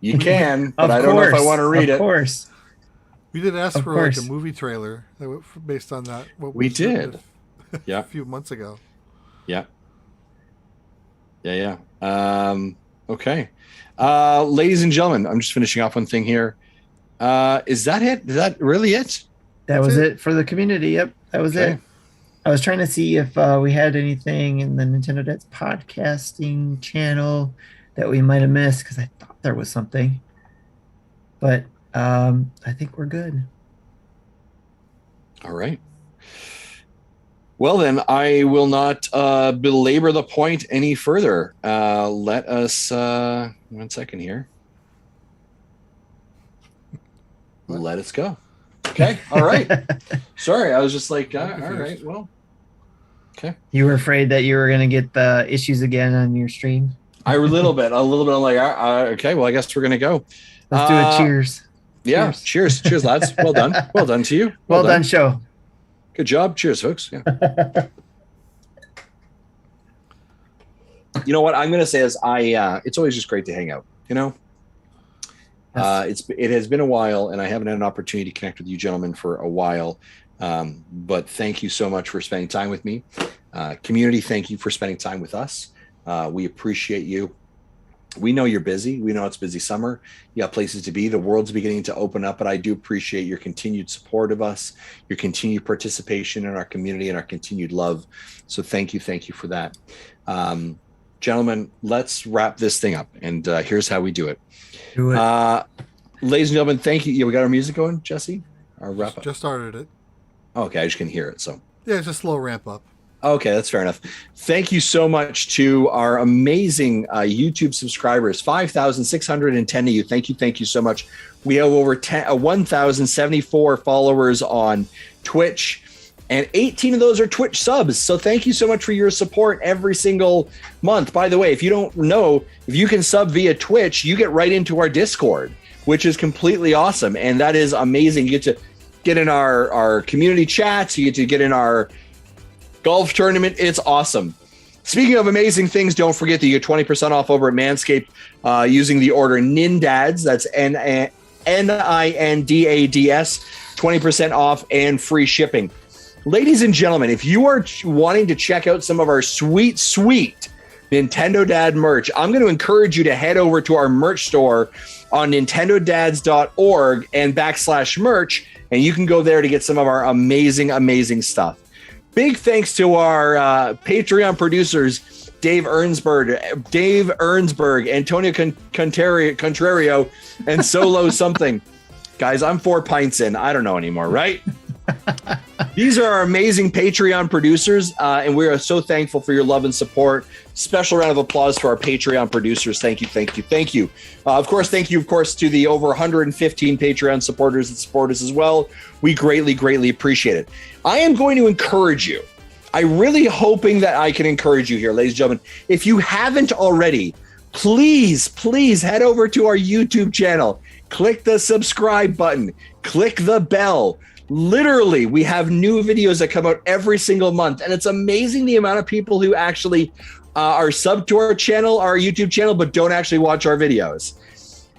You can, but I don't know if I want to read it. Of course. We did ask for like a movie trailer based on that. What we did. Yeah. A few months ago. Yeah. Yeah. Okay. Ladies and gentlemen, I'm just finishing off one thing here. Is that it? Is that really it? That was it for the community. Yep. That was it. I was trying to see if we had anything in the Nintendo Dads podcasting channel that we might have missed, because I thought there was something. But I think we're good. All right. Well, then I will not belabor the point any further. Let us 1 second here. Let us go. Okay. All right. Sorry, I was just like, all right. Well, okay. You were afraid that you were going to get the issues again on your stream? A little bit. I'm like, okay. Well, I guess we're going to go. Let's do a cheers. Yeah. Cheers, lads. Well done. Well done to you. Well done, show. Good job. Cheers, folks. Yeah. You know what I'm going to say is it's always just great to hang out, you know? Yes. It has been a while, and I haven't had an opportunity to connect with you gentlemen for a while. But thank you so much for spending time with me. Community, thank you for spending time with us. We appreciate you. We know you're busy. We know it's busy summer. You got places to be. The world's beginning to open up, but I do appreciate your continued support of us, your continued participation in our community, and our continued love. So thank you for that. Gentlemen, let's wrap this thing up, and here's how we do it. Ladies and gentlemen, thank you. Yeah, we got our music going, Jesse? Our wrap up. Just started it. Okay, I just can hear it. So yeah, it's a slow ramp up. Okay, that's fair enough. Thank you so much to our amazing YouTube subscribers, 5,610 of you. Thank you so much. We have over 1,074 followers on Twitch, and 18 of those are Twitch subs. So thank you so much for your support every single month. By the way, if you don't know, if you can sub via Twitch, you get right into our Discord, which is completely awesome. And that is amazing. You get to get in our community chats. You get to get in our golf tournament. It's awesome. Speaking of amazing things, don't forget that you get 20% off over at Manscaped using the order NINDADS. That's NINDADS. 20% off and free shipping. Ladies and gentlemen, if you are wanting to check out some of our sweet Nintendo Dad merch, I'm going to encourage you to head over to our merch store on nintendodads.org and /merch, and you can go there to get some of our amazing stuff. Big thanks to our Patreon producers, Dave Ernsberg, Antonio Contrario, and Solo something. Guys, I'm 4 pints in. I don't know anymore, right? These are our amazing Patreon producers, and we are so thankful for your love and support. Special round of applause for our Patreon producers. Thank you. Of course, thank you, to the over 115 Patreon supporters that support us as well. We greatly appreciate it. I am going to encourage you. I'm really hoping that I can encourage you here, ladies and gentlemen. If you haven't already, please head over to our YouTube channel. Click the subscribe button. Click the bell. Literally, we have new videos that come out every single month, and it's amazing the amount of people who actually are subbed to our channel, our YouTube channel, but don't actually watch our videos.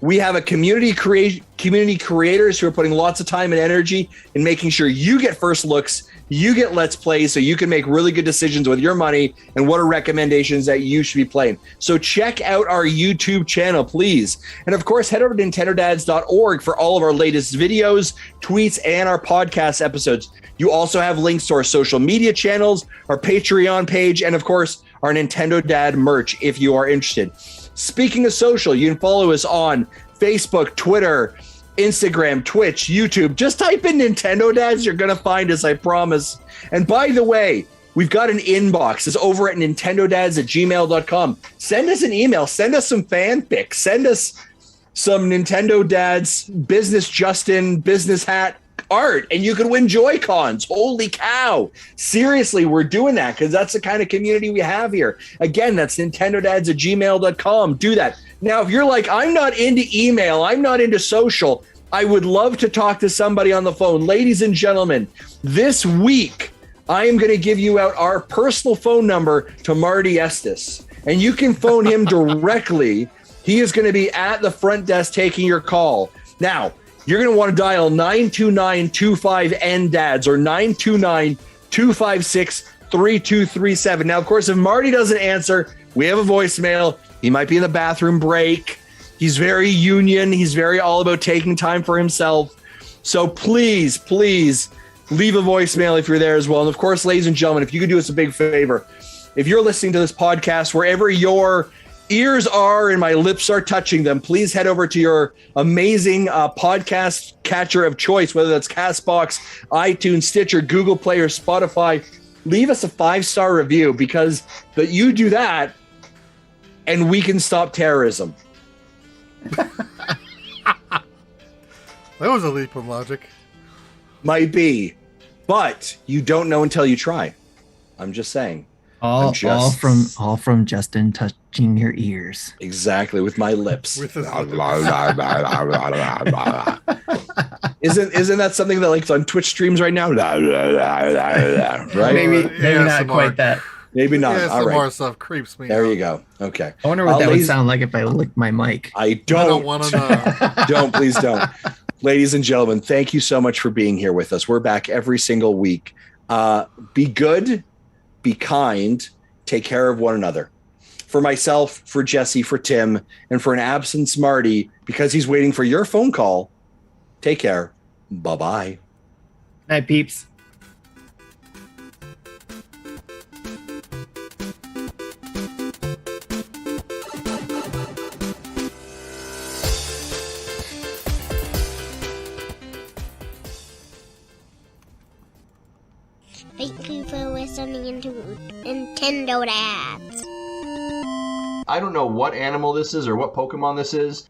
We have a community creators who are putting lots of time and energy in making sure you get first looks, you get let's plays, so you can make really good decisions with your money and what are recommendations that you should be playing. So check out our YouTube channel, please. And of course, head over to nintendodads.org for all of our latest videos, tweets, and our podcast episodes. You also have links to our social media channels, our Patreon page, and of course, our Nintendo Dad merch if you are interested. Speaking of social, you can follow us on Facebook, Twitter, Instagram, Twitch, YouTube. Just type in Nintendo Dads. You're going to find us, I promise. And by the way, we've got an inbox. It's over at nintendodads@gmail.com. Send us an email. Send us some fanfic. Send us some Nintendo Dads business Justin business hat art, and you can win Joy-Cons. Holy cow. Seriously, we're doing that because that's the kind of community we have here. Again, that's nintendodads@gmail.com. Do that. Now, if you're like, I'm not into email, I'm not into social, I would love to talk to somebody on the phone. Ladies and gentlemen, this week, I am going to give you out our personal phone number to Marty Estes, and you can phone him directly He is going to be at the front desk taking your call. Now, you're going to want to dial 929-25-NDADS or 929-256-3237. Now, of course, if Marty doesn't answer, we have a voicemail. He might be in the bathroom break. He's very union. He's very all about taking time for himself. So please, please leave a voicemail if you're there as well. And of course, ladies and gentlemen, if you could do us a big favor, if you're listening to this podcast, wherever your ears are and my lips are touching them, please head over to your amazing podcast catcher of choice, whether that's CastBox, iTunes, Stitcher, Google Play, or Spotify. Leave us a 5-star review, because you do that and we can stop terrorism. That was a leap of logic. Might be, but you don't know until you try. I'm just saying. All from Justin touching your ears. Exactly, with my lips. With his isn't that something that like on Twitch streams right now? Right? Maybe not quite that. Maybe not. Yeah, all right. more stuff creeps me. There out. you go. Okay. I wonder what that would sound like if I licked my mic. I don't want to know. Please don't. Ladies and gentlemen, thank you so much for being here with us. We're back every single week. Be good, be kind, take care of one another. For myself, for Jesse, for Tim, and for an absent Marty, because he's waiting for your phone call, take care. Bye-bye. Night, peeps. Thank you for listening to Nintendo Dads. I don't know what animal this is or what Pokemon this is,